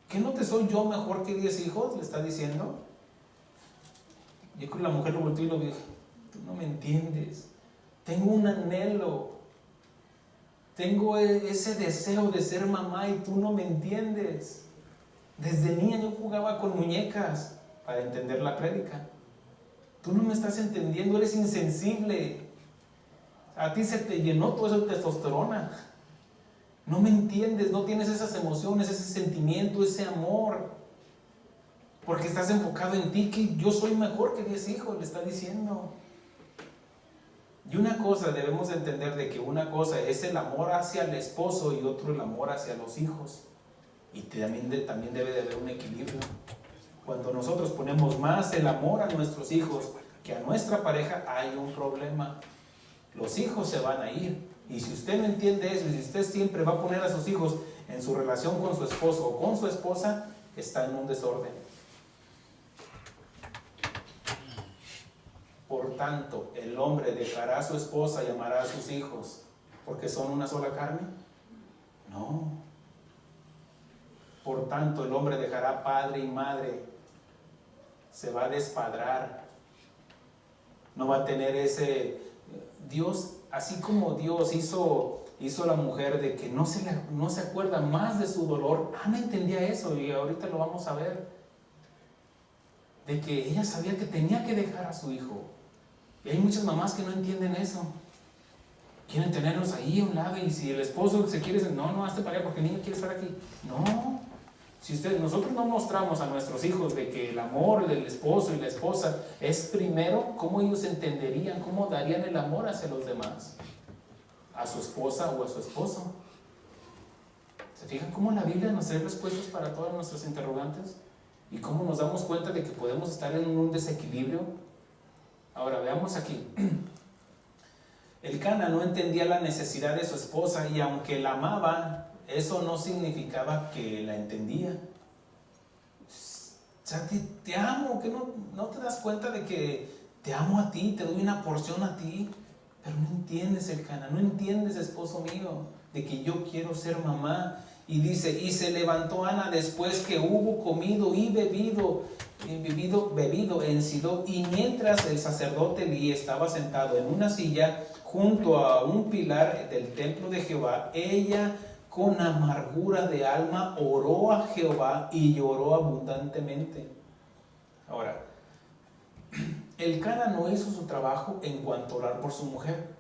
A: ¿Qué no te soy yo mejor que 10 hijos? Le está diciendo. Yo creo que la mujer lo volteó y lo dijo, tú no me entiendes. Tengo un anhelo. Tengo ese deseo de ser mamá y tú no me entiendes. Desde niña yo jugaba con muñecas para entender la prédica. Tú no me estás entendiendo, eres insensible. A ti se te llenó todo eso de testosterona. No me entiendes, no tienes esas emociones, ese sentimiento, ese amor. Porque estás enfocado en ti, que yo soy mejor que 10 hijos, le está diciendo. Y una cosa debemos entender de que una cosa es el amor hacia el esposo y otro el amor hacia los hijos. Y también debe de haber un equilibrio. Cuando nosotros ponemos más el amor a nuestros hijos que a nuestra pareja, hay un problema. Los hijos se van a ir. Y si usted no entiende eso, y si usted siempre va a poner a sus hijos en su relación con su esposo o con su esposa, está en un desorden. Por tanto, el hombre dejará a su esposa y amará a sus hijos, porque son una sola carne. No. Por tanto, el hombre dejará padre y madre, se va a despadrar, no va a tener ese Dios, así como Dios hizo a la mujer de que no se acuerda más de su dolor. Ana entendía eso y ahorita lo vamos a ver, de que ella sabía que tenía que dejar a su hijo. Y hay muchas mamás que no entienden eso. Quieren tenerlos ahí a un lado, y si el esposo se quiere decir, no, hazte para allá porque el niño quiere estar aquí. No. Si nosotros no mostramos a nuestros hijos de que el amor del esposo y la esposa es primero, ¿cómo ellos entenderían, cómo darían el amor hacia los demás? A su esposa o a su esposo. ¿Se fijan cómo la Biblia nos trae respuestas para todas nuestras interrogantes? ¿Y cómo nos damos cuenta de que podemos estar en un desequilibrio? Ahora, veamos aquí. Elcana no entendía la necesidad de su esposa y aunque la amaba, eso no significaba que la entendía. O sea, te amo, que no te das cuenta de que te amo a ti, te doy una porción a ti, pero no entiendes, Elcana, no entiendes, esposo mío, de que yo quiero ser mamá. Y dice, y se levantó Ana después que hubo comido y bebido en Silo, y mientras el sacerdote Elí estaba sentado en una silla junto a un pilar del templo de Jehová, ella con amargura de alma oró a Jehová y lloró abundantemente. Ahora, Elcana no hizo su trabajo en cuanto a orar por su mujer.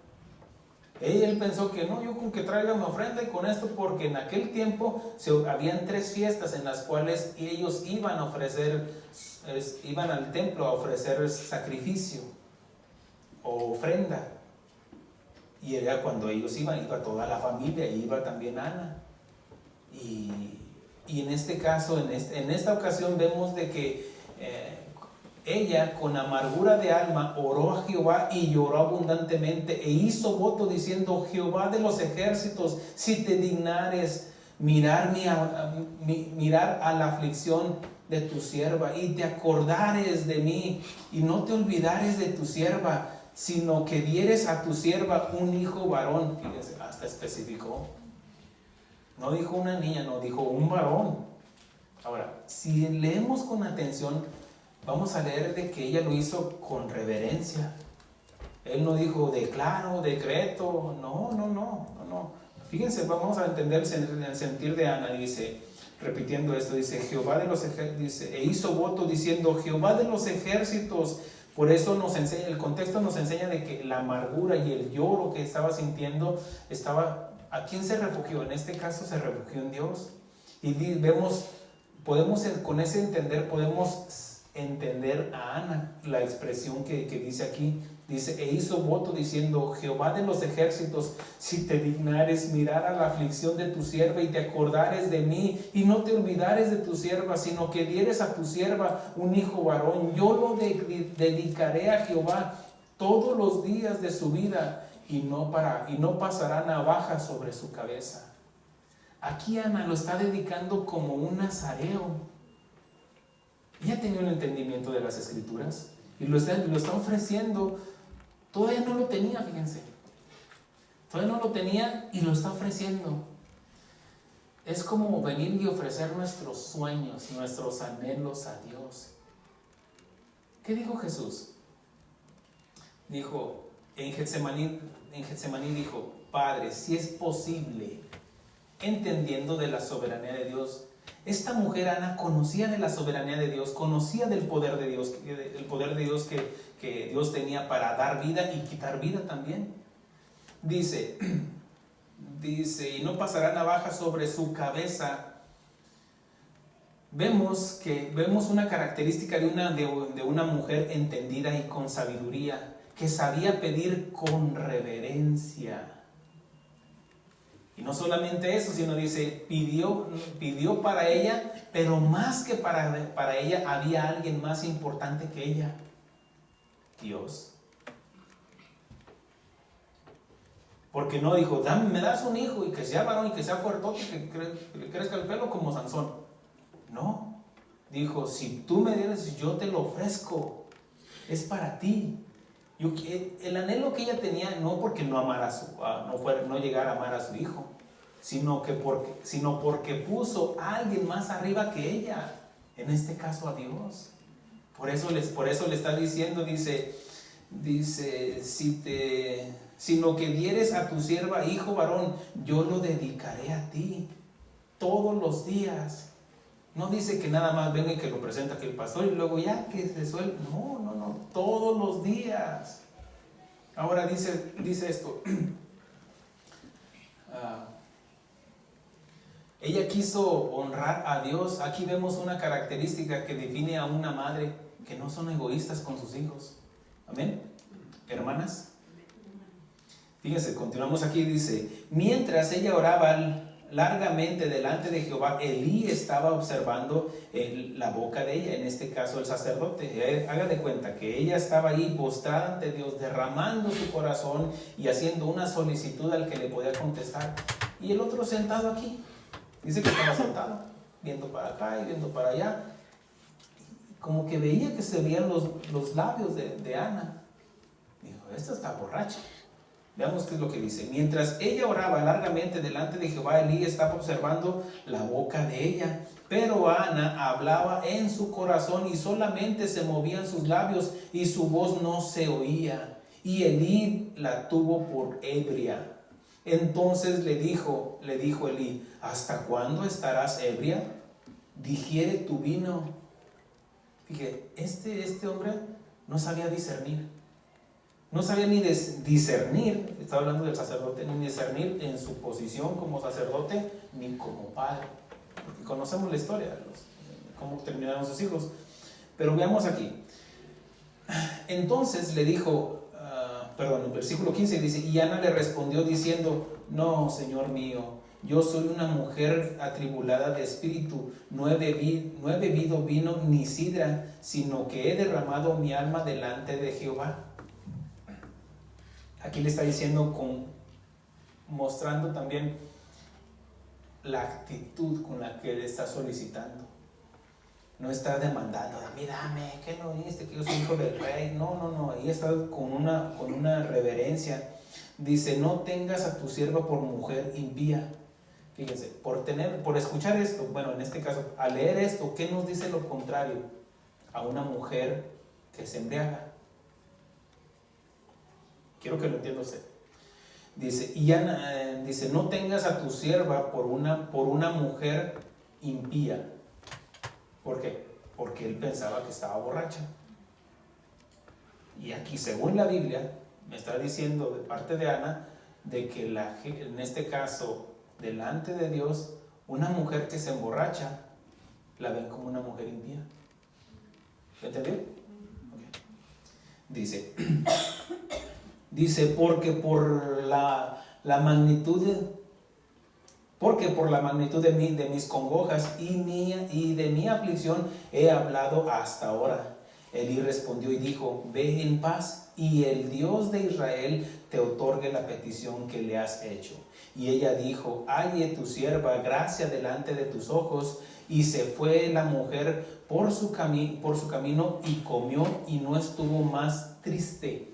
A: Él pensó que no, yo con que traiga mi ofrenda y con esto, porque en aquel tiempo habían 3 fiestas en las cuales ellos iban a ofrecer, iban al templo a ofrecer sacrificio o ofrenda. Y era cuando ellos iba toda la familia, y iba también Ana. Y en este caso, en esta ocasión vemos de que ella con amargura de alma oró a Jehová y lloró abundantemente e hizo voto diciendo: Jehová de los ejércitos, si te dignares mirar a la aflicción de tu sierva y te acordares de mí y no te olvidares de tu sierva, sino que dieres a tu sierva un hijo varón. Fíjense, hasta especificó. No dijo una niña, no, dijo un varón. Ahora, si leemos con atención, vamos a leer de que ella lo hizo con reverencia. Él no dijo declaro, decreto, no. Fíjense, vamos a entender el sentir de Ana. Dice, repitiendo esto, dice, Jehová de los ejércitos, dice, e hizo voto diciendo, Jehová de los ejércitos. Por eso nos enseña, el contexto nos enseña de que la amargura y el lloro que estaba sintiendo, ¿a quién se refugió? En este caso se refugió en Dios. Y vemos, con ese entender, podemos entender a Ana, la expresión que dice aquí. Dice, e hizo voto diciendo, Jehová de los ejércitos, si te dignares mirar a la aflicción de tu sierva y te acordares de mí y no te olvidares de tu sierva, sino que dieres a tu sierva un hijo varón, yo lo dedicaré a Jehová todos los días de su vida y no pasará navaja sobre su cabeza. Aquí Ana lo está dedicando como un nazareo. Ella tenía un entendimiento de las escrituras y lo está ofreciendo. Todavía no lo tenía, fíjense. Todavía no lo tenía y lo está ofreciendo. Es como venir y ofrecer nuestros sueños, nuestros anhelos a Dios. ¿Qué dijo Jesús? Dijo, en Getsemaní dijo, Padre, si es posible, entendiendo de la soberanía de Dios. Esta mujer, Ana, conocía de la soberanía de Dios, conocía del poder de Dios, el poder de Dios que Dios tenía para dar vida y quitar vida también. Dice, y no pasará navaja sobre su cabeza. Vemos una característica de una mujer entendida y con sabiduría, que sabía pedir con reverencia. Y no solamente eso, sino dice, pidió para ella, pero más que para ella, había alguien más importante que ella, Dios. Porque no dijo, me das un hijo y que sea varón y que sea fuertote y que le crezca el pelo como Sansón. No, dijo, si tú me dieres, yo te lo ofrezco, es para ti. El anhelo que ella tenía, no porque no llegara a amar a su hijo, sino porque puso a alguien más arriba que ella, en este caso a Dios. Por eso le está diciendo, dice, sino que dieres a tu sierva hijo varón, yo lo dedicaré a ti todos los días. No dice que nada más venga y que lo presenta aquí el pastor y luego ya que se suelte. No, todos los días. Ahora dice esto. Ella quiso honrar a Dios. Aquí vemos una característica que define a una madre, que no son egoístas con sus hijos. Amén. Hermanas. Fíjense, continuamos aquí, dice, mientras ella oraba, largamente delante de Jehová, Elí estaba observando la boca de ella, en este caso el sacerdote. Haga de cuenta que ella estaba ahí postrada ante Dios, derramando su corazón y haciendo una solicitud al que le podía contestar. Y el otro sentado aquí, dice que estaba sentado, viendo para acá y viendo para allá. Como que veía que se veían los labios de Ana. Dijo, esta está borracha. Veamos qué es lo que dice. Mientras ella oraba largamente delante de Jehová, Elí estaba observando la boca de ella. Pero Ana hablaba en su corazón y solamente se movían sus labios y su voz no se oía. Y Elí la tuvo por ebria. Entonces le dijo Elí, ¿hasta cuándo estarás ebria? Digiere tu vino. Fíjate, este hombre no sabía discernir. No sabía ni discernir, estaba hablando del sacerdote, ni discernir en su posición como sacerdote, ni como padre. Porque conocemos la historia, cómo terminaron sus hijos. Pero veamos aquí. Entonces le dijo, el versículo 15 dice, y Ana le respondió diciendo, no, Señor mío, yo soy una mujer atribulada de espíritu, no he bebido vino ni sidra, sino que he derramado mi alma delante de Jehová. Aquí le está diciendo, mostrando también la actitud con la que él está solicitando. No está demandando, dame, que no viste, que yo soy hijo del rey. No, ahí está con una reverencia. Dice, no tengas a tu sierva por mujer impía. Fíjense, por escuchar esto, en este caso, al leer esto, ¿qué nos dice lo contrario? A una mujer que se embriaga. Quiero que lo entienda usted. Dice, dice, no tengas a tu sierva por una mujer impía. ¿Por qué? Porque él pensaba que estaba borracha. Y aquí, según la Biblia, me está diciendo de parte de Ana, de que en este caso, delante de Dios, una mujer que se emborracha, la ven como una mujer impía. ¿Entendió? Okay. Dice, porque por la magnitud de mis congojas y de mi aflicción he hablado hasta ahora. Elí respondió y dijo, ve en paz, y el Dios de Israel te otorgue la petición que le has hecho. Y ella dijo, halle tu sierva gracia delante de tus ojos. Y se fue la mujer por su camino y comió y no estuvo más triste.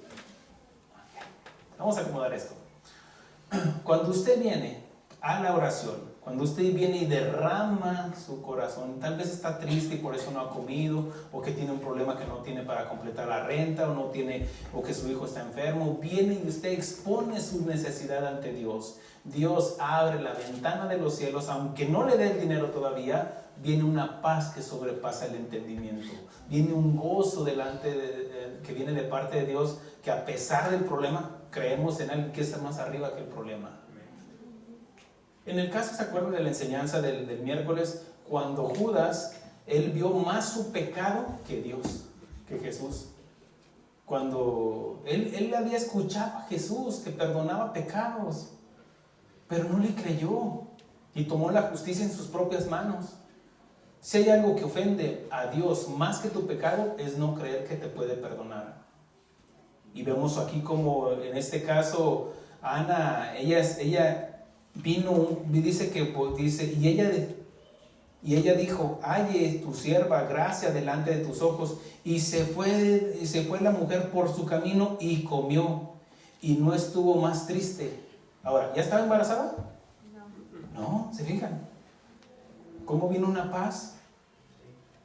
A: Vamos a acomodar esto. Cuando usted viene a la oración, cuando usted viene y derrama su corazón, tal vez está triste y por eso no ha comido, o que tiene un problema que no tiene para completar la renta, o que su hijo está enfermo, viene y usted expone su necesidad ante Dios. Dios abre la ventana de los cielos, aunque no le dé el dinero todavía, viene una paz que sobrepasa el entendimiento. Viene un gozo que viene de parte de Dios, que a pesar del problema, creemos en alguien que está más arriba que el problema. En el caso, ¿se acuerdan de la enseñanza del miércoles? Cuando Judas, él vio más su pecado que Dios, que Jesús. Cuando él había escuchado a Jesús que perdonaba pecados, pero no le creyó y tomó la justicia en sus propias manos. Si hay algo que ofende a Dios más que tu pecado, es no creer que te puede perdonar. Y vemos aquí como en este caso Ana, ella vino, y ella dijo, halle tu sierva gracia delante de tus ojos. Y se fue la mujer por su camino y comió y no estuvo más triste. Ahora, ¿ya estaba embarazada? No, ¿se fijan? ¿Cómo vino una paz?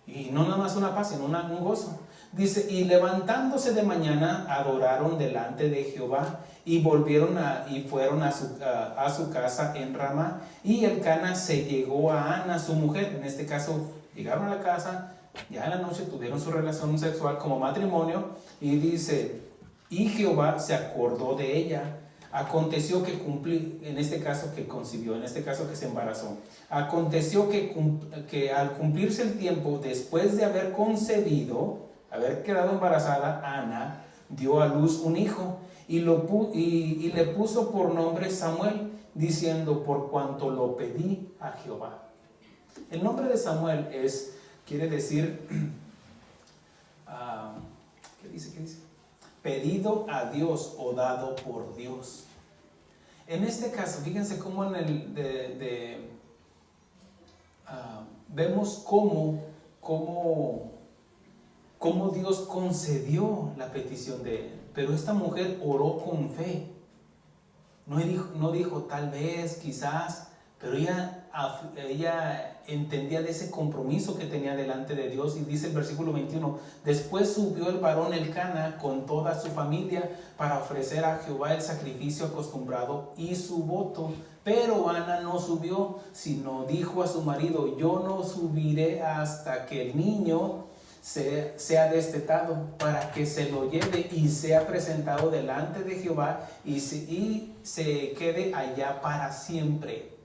A: Y no nada más una paz, sino un gozo. Dice, y levantándose de mañana, adoraron delante de Jehová y fueron a su casa en Ramá. Y Elcana se llegó a Ana, su mujer. En este caso, llegaron a la casa, ya en la noche tuvieron su relación sexual como matrimonio. Y dice, y Jehová se acordó de ella. Aconteció que en este caso que concibió, en este caso que se embarazó. Aconteció que al cumplirse el tiempo, después de haber concebido, haber quedado embarazada, Ana dio a luz un hijo y le puso por nombre Samuel, diciendo, por cuanto lo pedí a Jehová. El nombre de Samuel quiere decir, ¿qué dice? Pedido a Dios o dado por Dios. En este caso, fíjense cómo vemos cómo Dios concedió la petición de él. Pero esta mujer oró con fe. No dijo tal vez, quizás, pero ella entendía de ese compromiso que tenía delante de Dios. Y dice el versículo 21, después subió el varón Elcana con toda su familia para ofrecer a Jehová el sacrificio acostumbrado y su voto. Pero Ana no subió, sino dijo a su marido, yo no subiré hasta que el niño sea destetado, para que se lo lleve y sea presentado delante de Jehová y se quede allá para siempre.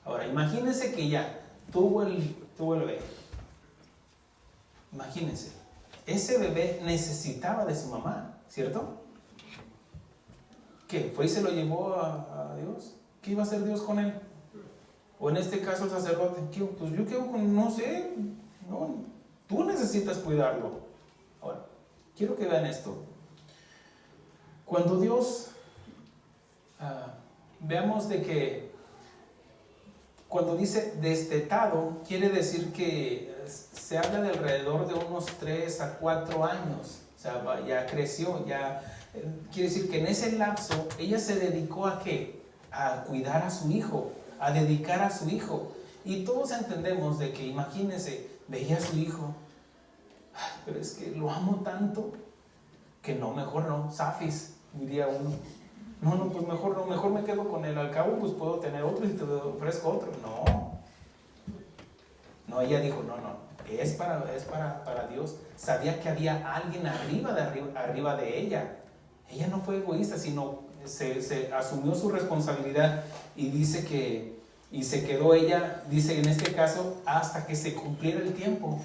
A: Ahora, imagínense que ya tuvo el bebé. Imagínense, ese bebé necesitaba de su mamá, ¿cierto? ¿Qué? ¿Fue y se lo llevó a Dios? ¿Qué iba a hacer Dios con él? O en este caso el sacerdote, pues yo quedo con, no sé, no, tú necesitas cuidarlo. Ahora, quiero que vean esto. Cuando Dios, veamos de que cuando dice destetado, quiere decir que se habla de alrededor de unos 3 a 4 años. O sea, ya creció, quiere decir que en ese lapso ella se dedicó ¿a qué? A cuidar a su hijo, a dedicar a su hijo. Y todos entendemos de que, imagínense, veía a su hijo, pero es que lo amo tanto que no, mejor no, zafis, diría uno. No, pues mejor me quedo con él, al cabo pues puedo tener otro y te ofrezco otro. No, ella dijo, no, es para Dios. Sabía que había alguien arriba de ella. Ella no fue egoísta, sino se asumió su responsabilidad y dice que, y se quedó ella, dice en este caso, hasta que se cumpliera el tiempo.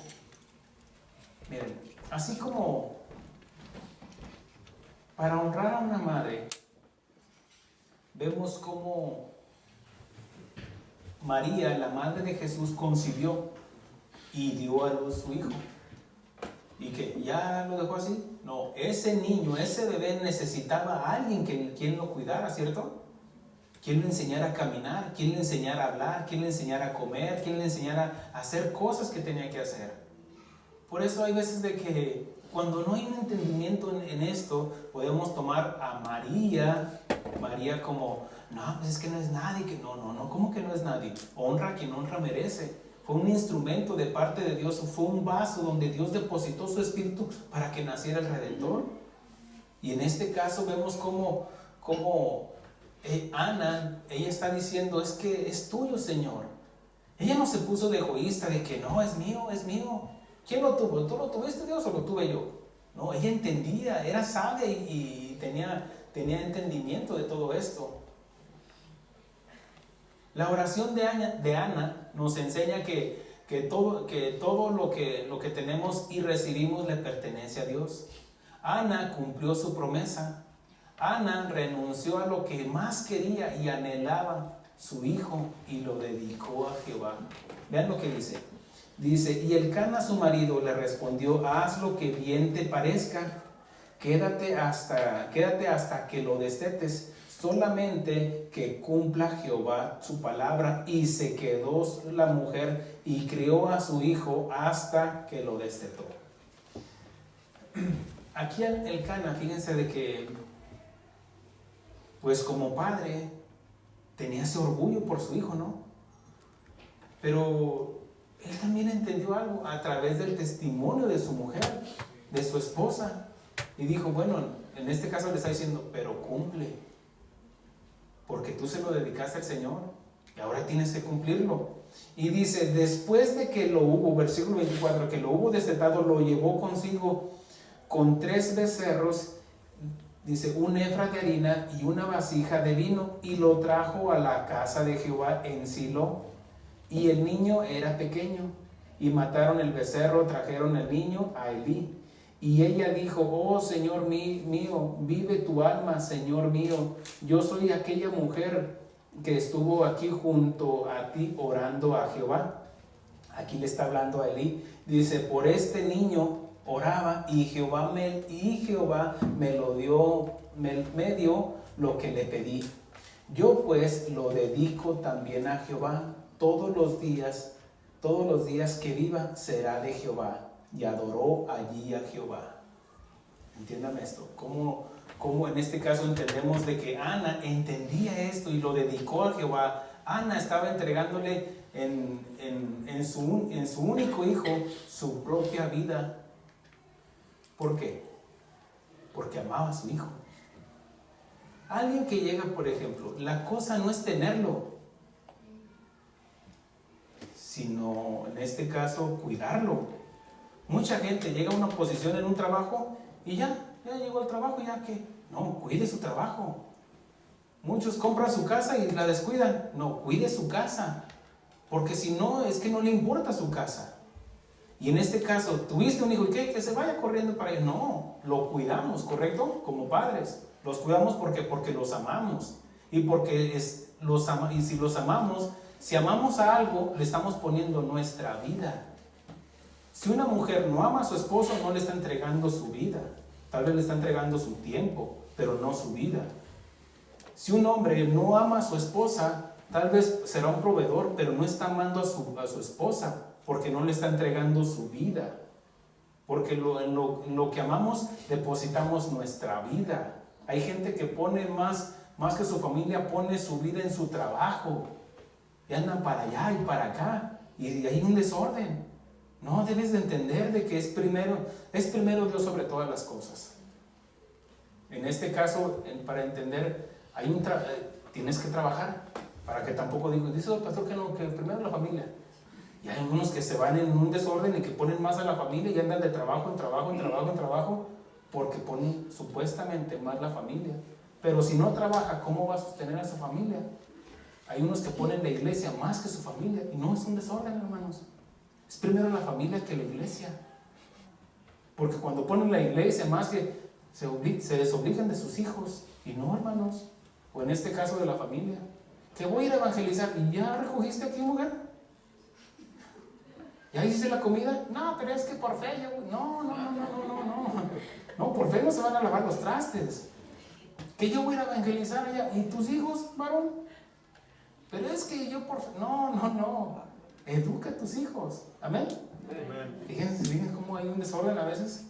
A: Miren, así como para honrar a una madre, vemos cómo María, la madre de Jesús, concibió y dio a luz su hijo. ¿Y qué? ¿Ya lo dejó así? No, ese niño, ese bebé necesitaba a alguien quien lo cuidara, ¿cierto? Quien le enseñara a caminar, quien le enseñara a hablar, quien le enseñara a comer, quien le enseñara a hacer cosas que tenía que hacer. Por eso hay veces de que cuando no hay un entendimiento en esto, podemos tomar a María como, no, pues es que no es nadie, no, ¿cómo que no es nadie? Honra a quien honra merece. Fue un instrumento de parte de Dios, fue un vaso donde Dios depositó su espíritu para que naciera el Redentor. Y en este caso vemos como Ana, ella está diciendo, es que es tuyo, Señor. Ella no se puso de egoísta, de que no, es mío. ¿Quién lo tuvo? ¿Tú lo tuviste, Dios, o lo tuve yo? No, ella entendía, era sabia y tenía entendimiento de todo esto. La oración de Ana nos enseña que todo lo que tenemos y recibimos le pertenece a Dios. Ana cumplió su promesa. Ana renunció a lo que más quería y anhelaba, su hijo, y lo dedicó a Jehová. Vean lo que dice. Dice, y Elcana su marido le respondió, haz lo que bien te parezca, quédate hasta que lo destetes, solamente que cumpla Jehová su palabra. Y se quedó la mujer y crió a su hijo hasta que lo destetó. Aquí Elcana, fíjense de que, pues como padre, tenía ese orgullo por su hijo, ¿no? Pero él también entendió algo a través del testimonio de su mujer, de su esposa. Y dijo, bueno, en este caso le está diciendo, pero cumple, porque tú se lo dedicaste al Señor y ahora tienes que cumplirlo. Y dice, después de que lo hubo, versículo 24, que lo hubo destetado, lo llevó consigo con 3 becerros, dice, un efra de harina y una vasija de vino, y lo trajo a la casa de Jehová en Silo. Y el niño era pequeño, y mataron el becerro, trajeron el niño a Elí. Y ella dijo, oh Señor mío, vive tu alma, Señor mío, yo soy aquella mujer que estuvo aquí junto a ti orando a Jehová. Aquí le está hablando a Elí. Dice, por este niño oraba y Jehová me lo dio, me dio lo que le pedí. Yo pues lo dedico también a Jehová. Todos los días que viva será de Jehová. Y adoró allí a Jehová. Entiéndame esto. ¿Cómo en este caso entendemos de que Ana entendía esto y lo dedicó a Jehová? Ana estaba entregándole en su único hijo su propia vida. ¿Por qué? Porque amaba a su hijo. Alguien que llega, por ejemplo, la cosa no es tenerlo, sino en este caso cuidarlo. Mucha gente llega a una posición en un trabajo y ya llegó al trabajo, ya que no, cuide su trabajo. Muchos compran su casa y la descuidan. No, cuide su casa, porque si no, es que no le importa su casa. Y en este caso, tuviste un hijo y ¿qué? Que se vaya corriendo para allá. No, lo cuidamos, ¿correcto? Como padres, los cuidamos porque los amamos. Y porque y si los amamos, si amamos a algo, le estamos poniendo nuestra vida. Si una mujer no ama a su esposo, no le está entregando su vida. Tal vez le está entregando su tiempo, pero no su vida. Si un hombre no ama a su esposa, tal vez será un proveedor, pero no está amando a su esposa, porque no le está entregando su vida. Porque en lo que amamos, depositamos nuestra vida. Hay gente que pone más que su familia, pone su vida en su trabajo. Y andan para allá y para acá. Y hay un desorden. No, debes de entender de que es primero Dios sobre todas las cosas. En este caso, para entender, tienes que trabajar, para que tampoco dice el pastor que no, que primero la familia. Y hay algunos que se van en un desorden y que ponen más a la familia y andan de trabajo en trabajo, porque ponen supuestamente más la familia. Pero si no trabaja, ¿cómo va a sostener a su familia? Hay unos que ponen la iglesia más que su familia, y no, es un desorden, hermanos. Es primero la familia que la iglesia. Porque cuando ponen la iglesia más que se desobligan de sus hijos. Y no, hermanos. O en este caso de la familia. Que voy a ir a evangelizar. ¿Y ya recogiste aquí, mujer? ¿Ya hiciste la comida? No, pero es que por fe yo... No. No, por fe no se van a lavar los trastes. Que yo voy a ir a evangelizar allá. ¿Y tus hijos, varón? Pero es que yo por fe... No. Educa a tus hijos. Amén. Fíjense cómo hay un desorden a veces.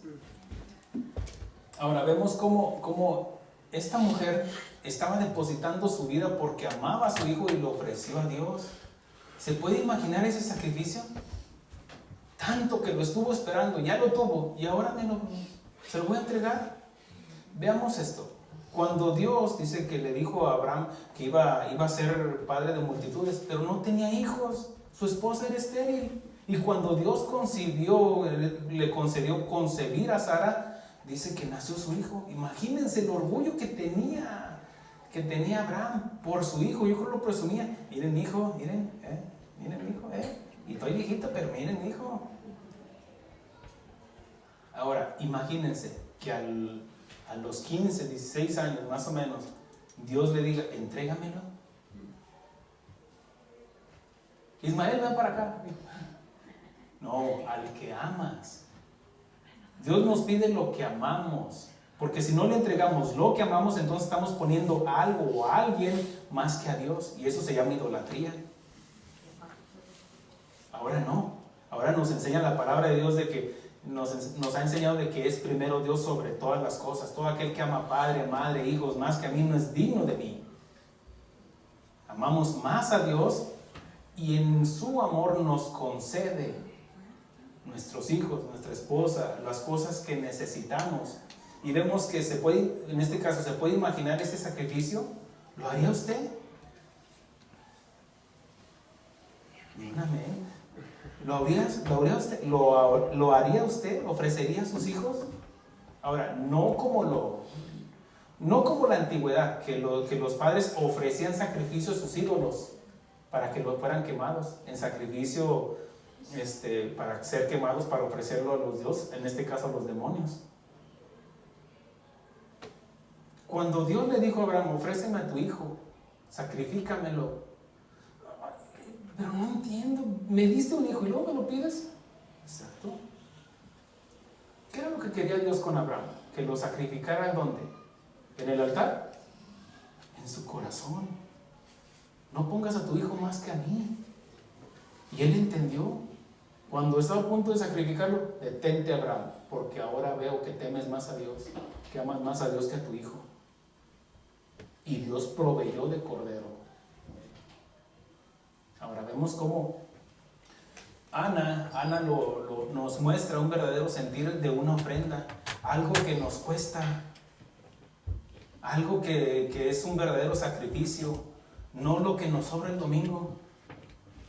A: Ahora vemos cómo esta mujer estaba depositando su vida porque amaba a su hijo y lo ofreció a Dios. ¿Se puede imaginar ese sacrificio? Tanto que lo estuvo esperando, ya lo tuvo y ahora se lo voy a entregar. Veamos esto. Cuando Dios dice que le dijo a Abraham que iba a ser padre de multitudes, pero no tenía hijos. Su esposa era estéril. Y cuando Dios le concedió concebir a Sara, dice que nació su hijo. Imagínense el orgullo que tenía Abraham por su hijo. Yo creo que lo presumía. Miren mi hijo, miren mi hijo, y estoy viejito, pero miren mi hijo. Ahora, imagínense que a los 15, 16 años más o menos, Dios le diga, entrégamelo. Ismael, ven para acá. No, al que amas. Dios nos pide lo que amamos, porque si no le entregamos lo que amamos, entonces estamos poniendo algo o a alguien más que a Dios, y eso se llama idolatría. Ahora no, ahora nos enseña la palabra de Dios de que nos ha enseñado de que es primero Dios sobre todas las cosas. Todo aquel que ama padre, madre, hijos más que a mí no es digno de mí. Amamos más a Dios y en su amor nos concede nuestros hijos, nuestra esposa, las cosas que necesitamos. Y vemos que en este caso, ¿se puede imaginar ese sacrificio? ¿Lo haría usted? Dígame. ¿Lo haría usted? ¿Ofrecería a sus hijos? Ahora, no como la antigüedad, que los padres ofrecían sacrificio a sus ídolos para que los fueran quemados, en sacrificio para ser quemados, para ofrecerlo a los dioses, en este caso a los demonios. Cuando Dios le dijo a Abraham, ofréceme a tu hijo, sacrifícamelo. Pero no entiendo, me diste un hijo y luego me lo pides. Exacto. ¿Qué era lo que quería Dios con Abraham? Que lo sacrificara ¿dónde? ¿En el altar? En su corazón. No pongas a tu hijo más que a mí. Y él entendió. Cuando estaba a punto de sacrificarlo, detente, Abraham, porque ahora veo que temes más a Dios, que amas más a Dios que a tu hijo. Y Dios proveyó de cordero. Ahora vemos cómo Ana nos muestra un verdadero sentir de una ofrenda, algo que nos cuesta, algo que es un verdadero sacrificio, no lo que nos sobra el domingo.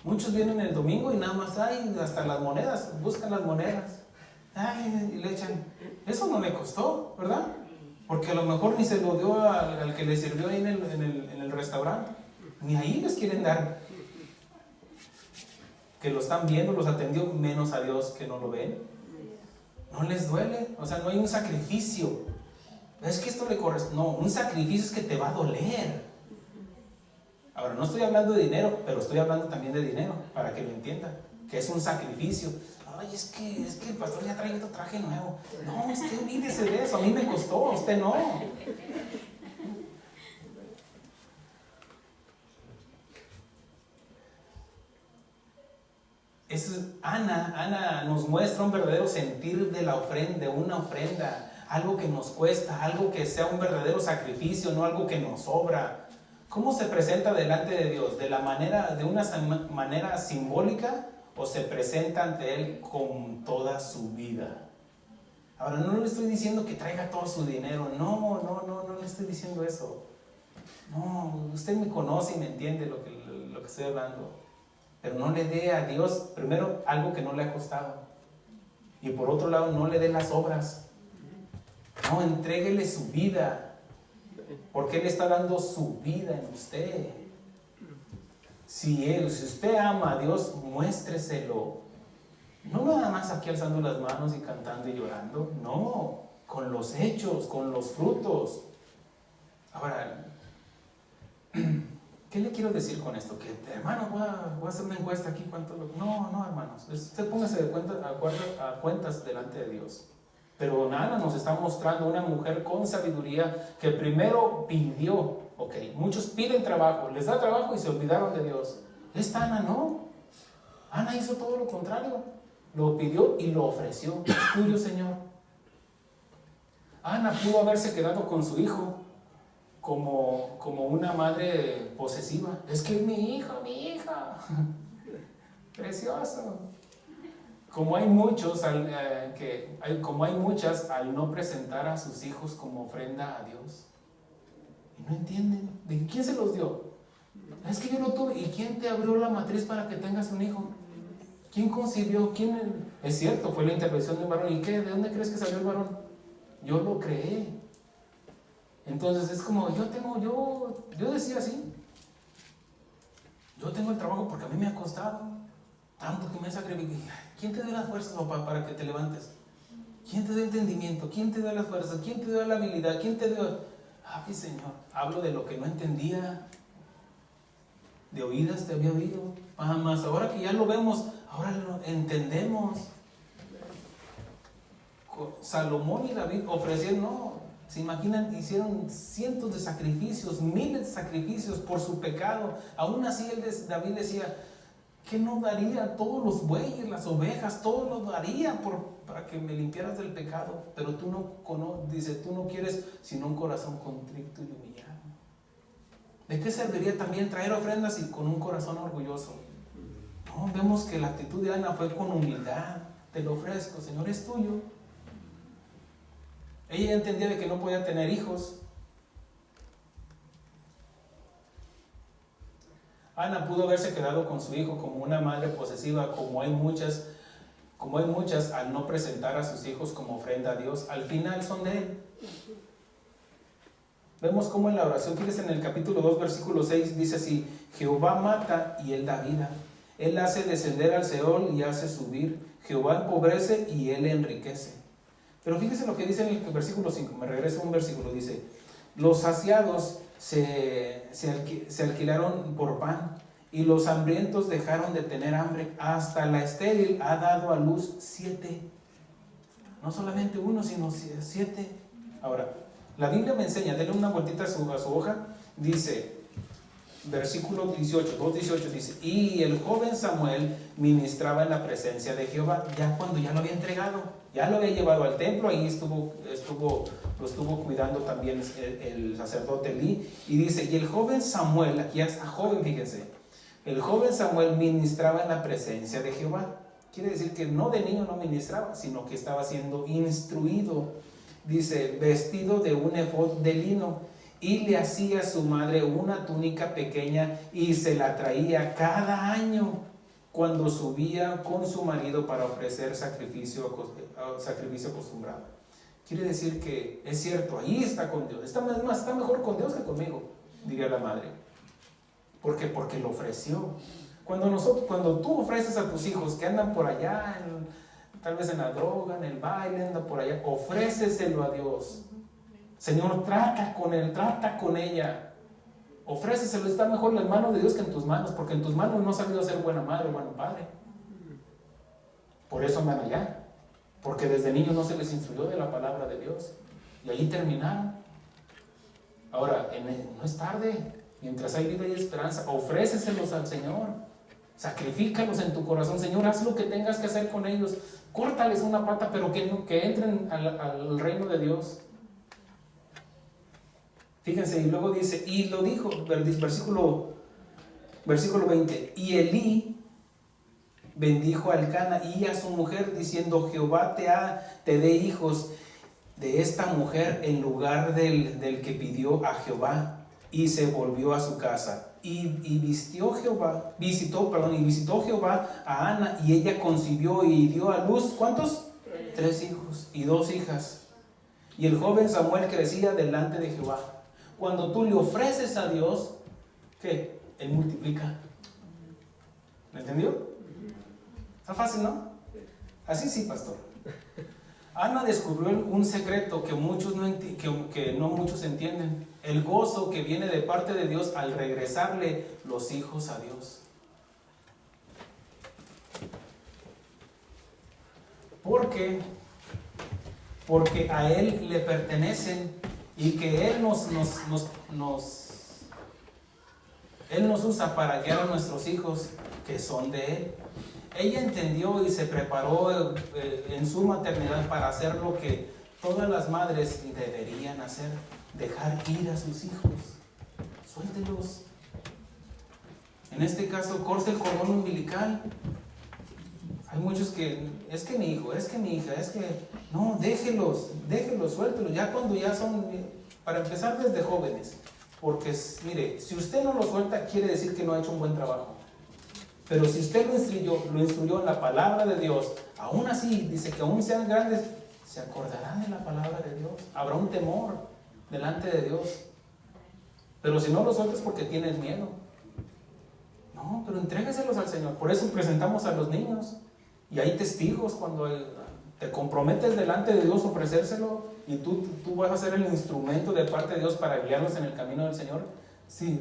A: Muchos vienen el domingo y nada más hay hasta las monedas, buscan las monedas, y le echan. Eso no le costó, ¿verdad? Porque a lo mejor ni se lo dio al que le sirvió ahí en el restaurante, ni ahí les quieren dar. Que lo están viendo, los atendió, menos a Dios que no lo ven. No les duele, o sea, no hay un sacrificio. Es que esto le corresponde. No, un sacrificio es que te va a doler. Ahora, no estoy hablando de dinero, pero estoy hablando también de dinero, para que lo entiendan, que es un sacrificio. Ay, es que el pastor ya trae otro traje nuevo. No, usted olvídese de eso, a mí me costó, a usted no. Ana nos muestra un verdadero sentir de la ofrenda, de una ofrenda, algo que nos cuesta, algo que sea un verdadero sacrificio, no algo que nos sobra. ¿Cómo se presenta delante de Dios? ¿De una manera simbólica o se presenta ante Él con toda su vida? Ahora, no le estoy diciendo que traiga todo su dinero, no le estoy diciendo eso. No, usted me conoce y me entiende lo que estoy hablando. Pero no le dé a Dios, primero, algo que no le ha costado. Y por otro lado, no le dé las obras. No, entréguele su vida. Porque Él está dando su vida en usted. Si usted ama a Dios, muéstreselo. No nada más aquí alzando las manos y cantando y llorando. No, con los hechos, con los frutos. Ahora, ¿qué le quiero decir con esto? Que, hermano, voy a hacer una encuesta aquí. No, hermanos. Usted póngase a cuentas delante de Dios. Pero Ana nos está mostrando una mujer con sabiduría que primero pidió. Ok, muchos piden trabajo, les da trabajo y se olvidaron de Dios. Esta Ana no. Ana hizo todo lo contrario. Lo pidió y lo ofreció. Es tuyo, Señor. Ana pudo haberse quedado con su hijo como una madre posesiva. Es que es mi hija. Precioso. Como hay muchas al no presentar a sus hijos como ofrenda a Dios. Y no entienden. ¿De quién se los dio? Es que yo lo tuve. ¿Y quién te abrió la matriz para que tengas un hijo? ¿Quién concibió? Es cierto, fue la intervención de un varón. ¿Y qué? ¿De dónde crees que salió el varón? Yo lo creé. Entonces es como, yo decía así. Yo tengo el trabajo porque a mí me ha costado tanto que me he sacrificado. ¿Quién te dio las fuerzas, papá, para que te levantes? ¿Quién te dio entendimiento? ¿Quién te dio las fuerzas? ¿Quién te dio la habilidad? ¿Quién te dio? Ay, Señor, hablo de lo que no entendía. De oídas te había oído. Más ahora que ya lo vemos, ahora lo entendemos. Salomón y David ofrecieron, se imaginan, hicieron cientos de sacrificios, miles de sacrificios por su pecado. Aún así David decía, ¿qué no daría? Todos los bueyes, las ovejas, todo lo daría para que me limpiaras del pecado. Pero tú no quieres sino un corazón contrito y humillado. ¿De qué serviría también traer ofrendas y con un corazón orgulloso? No, vemos que la actitud de Ana fue con humildad. Te lo ofrezco, Señor, es tuyo. Ella entendía de que no podía tener hijos. Ana pudo haberse quedado con su hijo como una madre posesiva, como hay muchas al no presentar a sus hijos como ofrenda a Dios. Al final son de Él. Vemos cómo en la oración, fíjense en el capítulo 2, versículo 6, dice así: Jehová mata y Él da vida. Él hace descender al Seol y hace subir. Jehová empobrece y Él enriquece. Pero fíjense lo que dice en el versículo 5, me regreso a un versículo, dice: los saciados se alquilaron por pan, y los hambrientos dejaron de tener hambre. Hasta la estéril ha dado a luz 7. No solamente uno, sino 7. Ahora, la Biblia me enseña, denle una vueltita a su hoja, dice, versículo 18, 2:18 dice, y el joven Samuel ministraba en la presencia de Jehová. Ya cuando ya lo había entregado, ya lo había llevado al templo, ahí lo estuvo cuidando también el sacerdote Elí. Y dice, y el joven Samuel, aquí ya está joven, fíjense, el joven Samuel ministraba en la presencia de Jehová. Quiere decir que no de niño no ministraba, sino que estaba siendo instruido. Dice, vestido de un efod de lino, y le hacía a su madre una túnica pequeña y se la traía cada año cuando subía con su marido para ofrecer sacrificio acostumbrado. Quiere decir que es cierto, ahí está con Dios. Está mejor con Dios que conmigo, diría la madre. ¿Por qué? Porque lo ofreció. Cuando tú ofreces a tus hijos que andan por allá, tal vez en la droga, en el baile, andan por allá, ofréceselo a Dios. Señor, trata con él, trata con ella. Ofréceselo, está mejor en las manos de Dios que en tus manos, porque en tus manos no has sabido ser buena madre o buen padre. Por eso andan allá, porque desde niños no se les instruyó de la palabra de Dios, y ahí terminaron. Ahora, no es tarde. Mientras hay vida y esperanza, ofréceselos al Señor. Sacrifícalos en tu corazón. Señor, haz lo que tengas que hacer con ellos. Córtales una pata, pero que entren al reino de Dios. Fíjense, y luego dice, y lo dijo, versículo 20, y Elí bendijo a Elcana y a su mujer, diciendo, Jehová te dé hijos de esta mujer en lugar del que pidió a Jehová. Y se volvió a su casa, y visitó Jehová a Ana, y ella concibió y dio a luz, ¿cuántos? 3 hijos y 2 hijas. Y el joven Samuel crecía delante de Jehová. Cuando tú le ofreces a Dios, ¿qué? Él multiplica. ¿Me entendió? Está fácil, ¿no? Así sí, pastor. Ana descubrió un secreto que no muchos entienden. El gozo que viene de parte de Dios al regresarle los hijos a Dios. Porque a Él le pertenecen, y que Él nos usa para guiar a nuestros hijos que son de Él. Ella entendió y se preparó en su maternidad para hacer lo que todas las madres deberían hacer: dejar ir a sus hijos. Suéltelos. En este caso, corte el cordón umbilical. Hay muchos que, es que mi hijo, es que mi hija, es que... No, déjelos, suéltelos. Ya cuando ya son, para empezar desde jóvenes. Porque, mire, si usted no lo suelta, quiere decir que no ha hecho un buen trabajo. Pero si usted lo instruyó en la palabra de Dios, aún así, dice que aún sean grandes, se acordarán de la palabra de Dios. Habrá un temor delante de Dios. Pero si no lo sueltas porque tienes miedo. No, pero entrégueselos al Señor. Por eso presentamos a los niños. Y hay testigos cuando te comprometes delante de Dios a ofrecérselo, y tú vas a ser el instrumento de parte de Dios para guiarlos en el camino del Señor. Sí,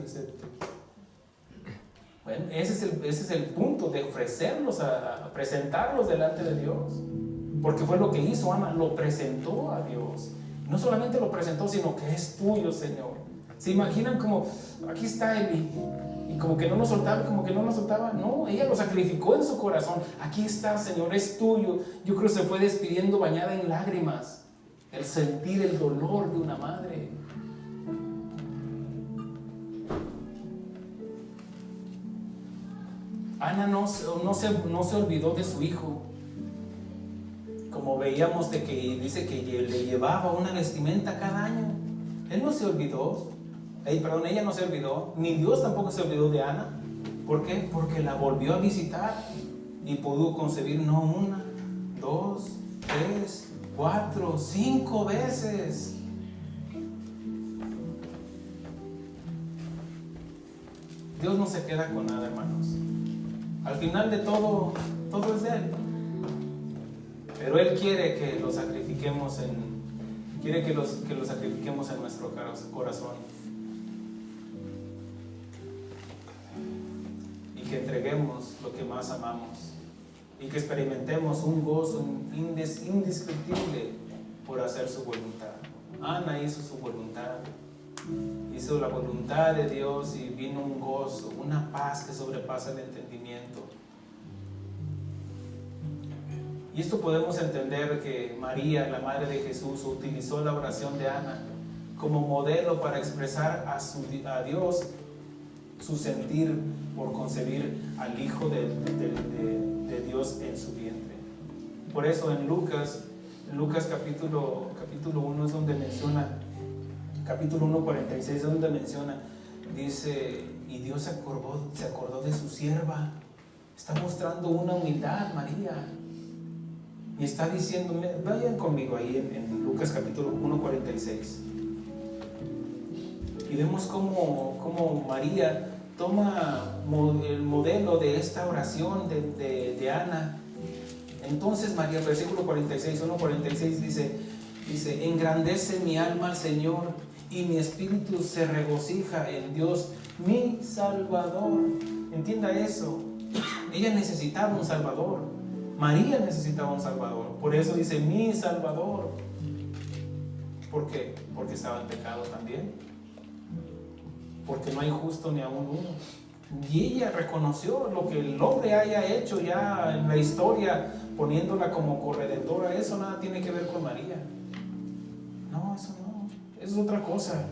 A: bueno, ese es el punto de ofrecerlos, a presentarlos delante de Dios. Porque fue lo que hizo Ana, lo presentó a Dios. No solamente lo presentó, sino que es tuyo, Señor. ¿Se imaginan como, aquí está Eli, y como que no lo soltaba? No, ella lo sacrificó en su corazón. Aquí está, Señor, es tuyo. Yo creo que se fue despidiendo bañada en lágrimas, el sentir el dolor de una madre. Ana no se olvidó de su hijo, como veíamos de que dice que le llevaba una vestimenta cada año. Ella no se olvidó, ni Dios tampoco se olvidó de Ana. ¿Por qué? Porque la volvió a visitar y pudo concebir no 1, 2, 3, 4, 5 veces. Dios no se queda con nada, hermanos. Al final de todo es de Él. Pero Él quiere que lo sacrifiquemos en nuestro corazón. entreguemos lo que más amamos y que experimentemos un gozo indescriptible por hacer su voluntad. Ana hizo su voluntad, hizo la voluntad de Dios y vino un gozo, una paz que sobrepasa el entendimiento. Y esto podemos entender que María, la madre de Jesús, utilizó la oración de Ana como modelo para expresar a Dios su sentir por concebir al Hijo de Dios en su vientre. Por eso en Lucas capítulo 1 es donde menciona, capítulo 1:46 es donde menciona, dice, y Dios se acordó de su sierva. Está mostrando una humildad María. Y está diciendo, vayan conmigo ahí en Lucas capítulo 1:46. Y vemos cómo María toma el modelo de esta oración de Ana. Entonces María, versículo 46, 1:46 dice, engrandece mi alma al Señor y mi espíritu se regocija en Dios, mi Salvador. Entienda eso. Ella necesitaba un Salvador. María necesitaba un Salvador. Por eso dice, mi Salvador. ¿Por qué? Porque estaba en pecado también. Porque no hay justo ni aún uno. Y ella reconoció lo que el hombre haya hecho ya en la historia, poniéndola como corredentora. Eso nada tiene que ver con María. No, eso no. Eso es otra cosa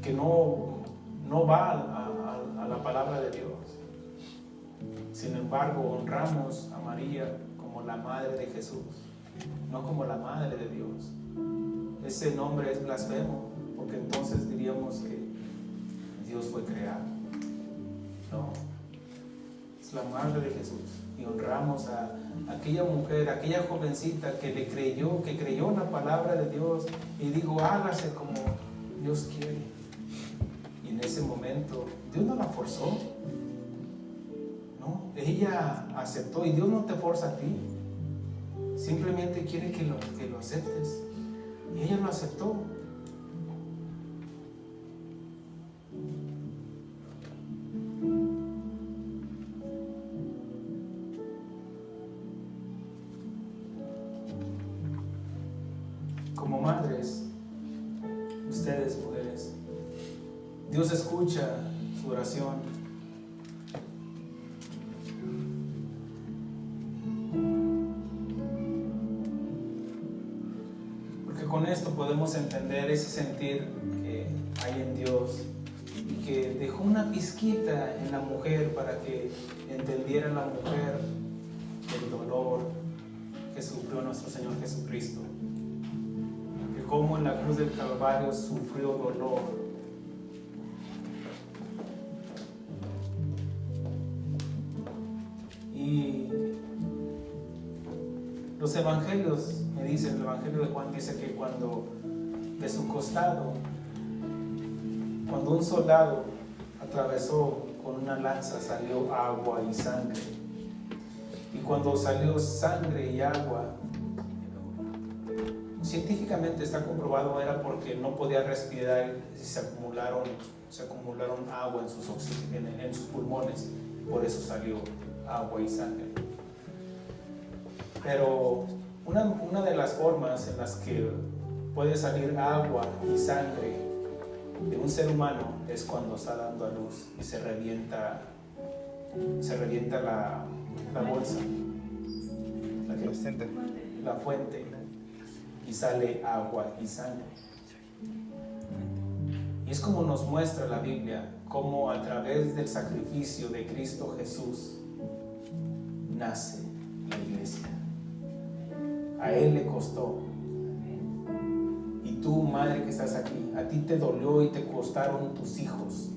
A: que no va a la palabra de Dios. Sin embargo, honramos a María como la madre de Jesús, no como la madre de Dios. Ese nombre es blasfemo, porque entonces diríamos que Dios fue creado. No, es la madre de Jesús. Y honramos a aquella mujer, aquella jovencita que creyó en la palabra de Dios y dijo, hágase como Dios quiere. Y en ese momento, Dios no la forzó. No, ella aceptó, y Dios no te forza a ti, simplemente quiere que lo aceptes, y ella lo aceptó. Como madres, ustedes mujeres, Dios escucha su oración. Con esto podemos entender ese sentir que hay en Dios y que dejó una pizquita en la mujer para que entendiera la mujer el dolor que sufrió nuestro Señor Jesucristo, que como en la cruz del Calvario sufrió dolor. Y los evangelios me dicen, el evangelio de Juan dice que cuando de su costado, cuando un soldado atravesó con una lanza, salió agua y sangre. Y cuando salió sangre y agua, científicamente está comprobado, era porque no podía respirar y se acumularon agua en sus pulmones. Por eso salió agua y sangre. Pero una de las formas en las que puede salir agua y sangre de un ser humano es cuando está dando a luz y se revienta la bolsa, la fuente, y sale agua y sangre. Y es como nos muestra la Biblia, cómo a través del sacrificio de Cristo Jesús nace la iglesia. A Él le costó. Y tú, madre que estás aquí, a ti te dolió y te costaron tus hijos.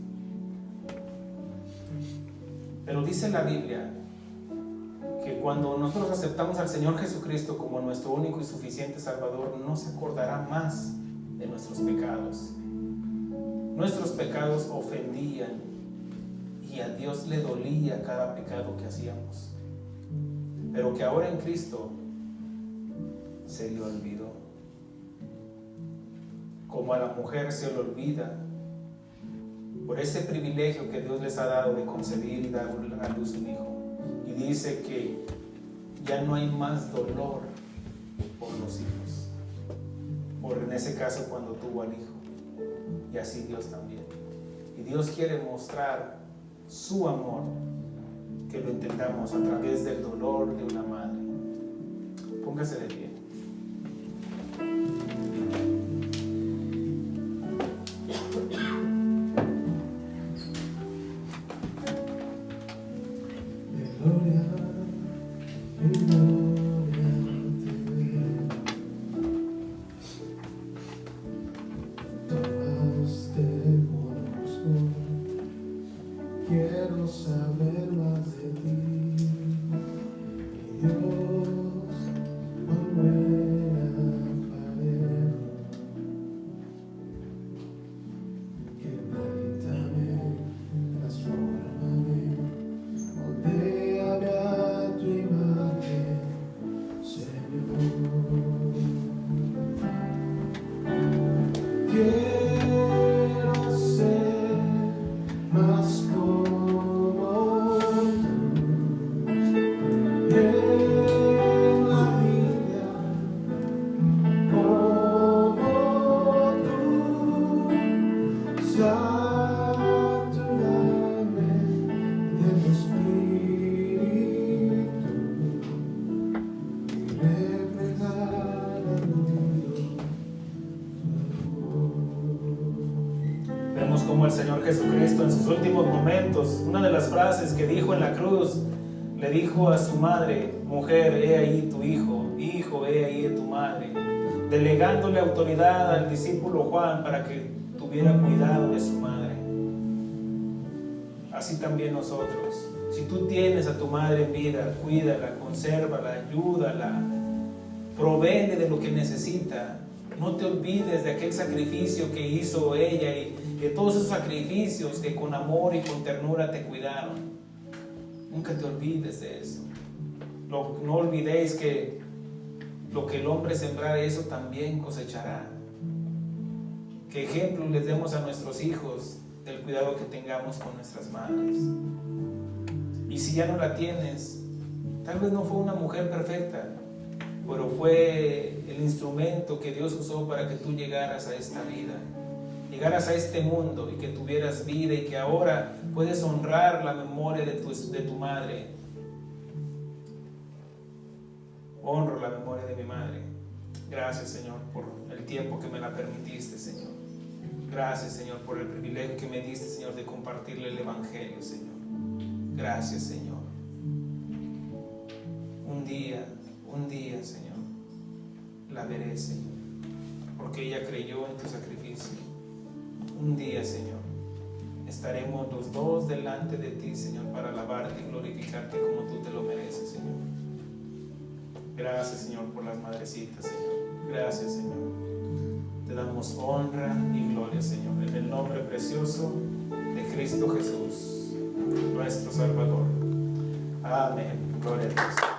A: Pero dice la Biblia que cuando nosotros aceptamos al Señor Jesucristo como nuestro único y suficiente Salvador, no se acordará más de nuestros pecados. Nuestros pecados ofendían y a Dios le dolía cada pecado que hacíamos. Pero que ahora en Cristo se le olvidó. Como a la mujer se le olvida por ese privilegio que Dios les ha dado de concebir y dar a luz un hijo. Y dice que ya no hay más dolor por los hijos, por en ese caso cuando tuvo al hijo, y así Dios también. Y Dios quiere mostrar su amor, que lo entendamos a través del dolor de una madre. Póngase de pie.
B: Quiero saber más de ti, Dios, Manuela Parejo, quebrantame, transfórmame, moldéame a tu imagen, Señor. Quiero ser más como tú en la vida, como tú, saturarme del Espíritu y reflejar al mundo tu amor.
A: Vemos como el Señor Jesucristo en sus últimos momentos, una de las frases que dijo en la cruz, le dijo a su madre: mujer, he ahí tu hijo, hijo, he ahí tu madre, delegándole autoridad al discípulo Juan para que tuviera cuidado de su madre. Así también nosotros, si tú tienes a tu madre en vida, cuídala, consérvala, ayúdala, provéele de lo que necesita. No te olvides de aquel sacrificio que hizo ella y de todos esos sacrificios que con amor y con ternura te cuidaron. Nunca te olvides de eso. No olvidéis que lo que el hombre sembrare, eso también cosechará. Que ejemplos les demos a nuestros hijos del cuidado que tengamos con nuestras madres. Y si ya no la tienes, tal vez no fue una mujer perfecta, pero fue el instrumento que Dios usó para que tú llegaras a esta vida, llegaras a este mundo y que tuvieras vida y que ahora puedes honrar la memoria de tu madre. Honro la memoria de mi madre. Gracias, Señor, por el tiempo que me la permitiste, Señor. Gracias, Señor, por el privilegio que me diste, Señor, de compartirle el Evangelio, Señor. Gracias, Señor. Un día, Señor, la veré, Señor, porque ella creyó en tu sacrificio. Un día, Señor, estaremos los dos delante de ti, Señor, para alabarte y glorificarte como tú te lo mereces, Señor. Gracias, Señor, por las madrecitas, Señor. Gracias, Señor. Te damos honra y gloria, Señor, en el nombre precioso de Cristo Jesús, nuestro Salvador. Amén. Gloria a Dios.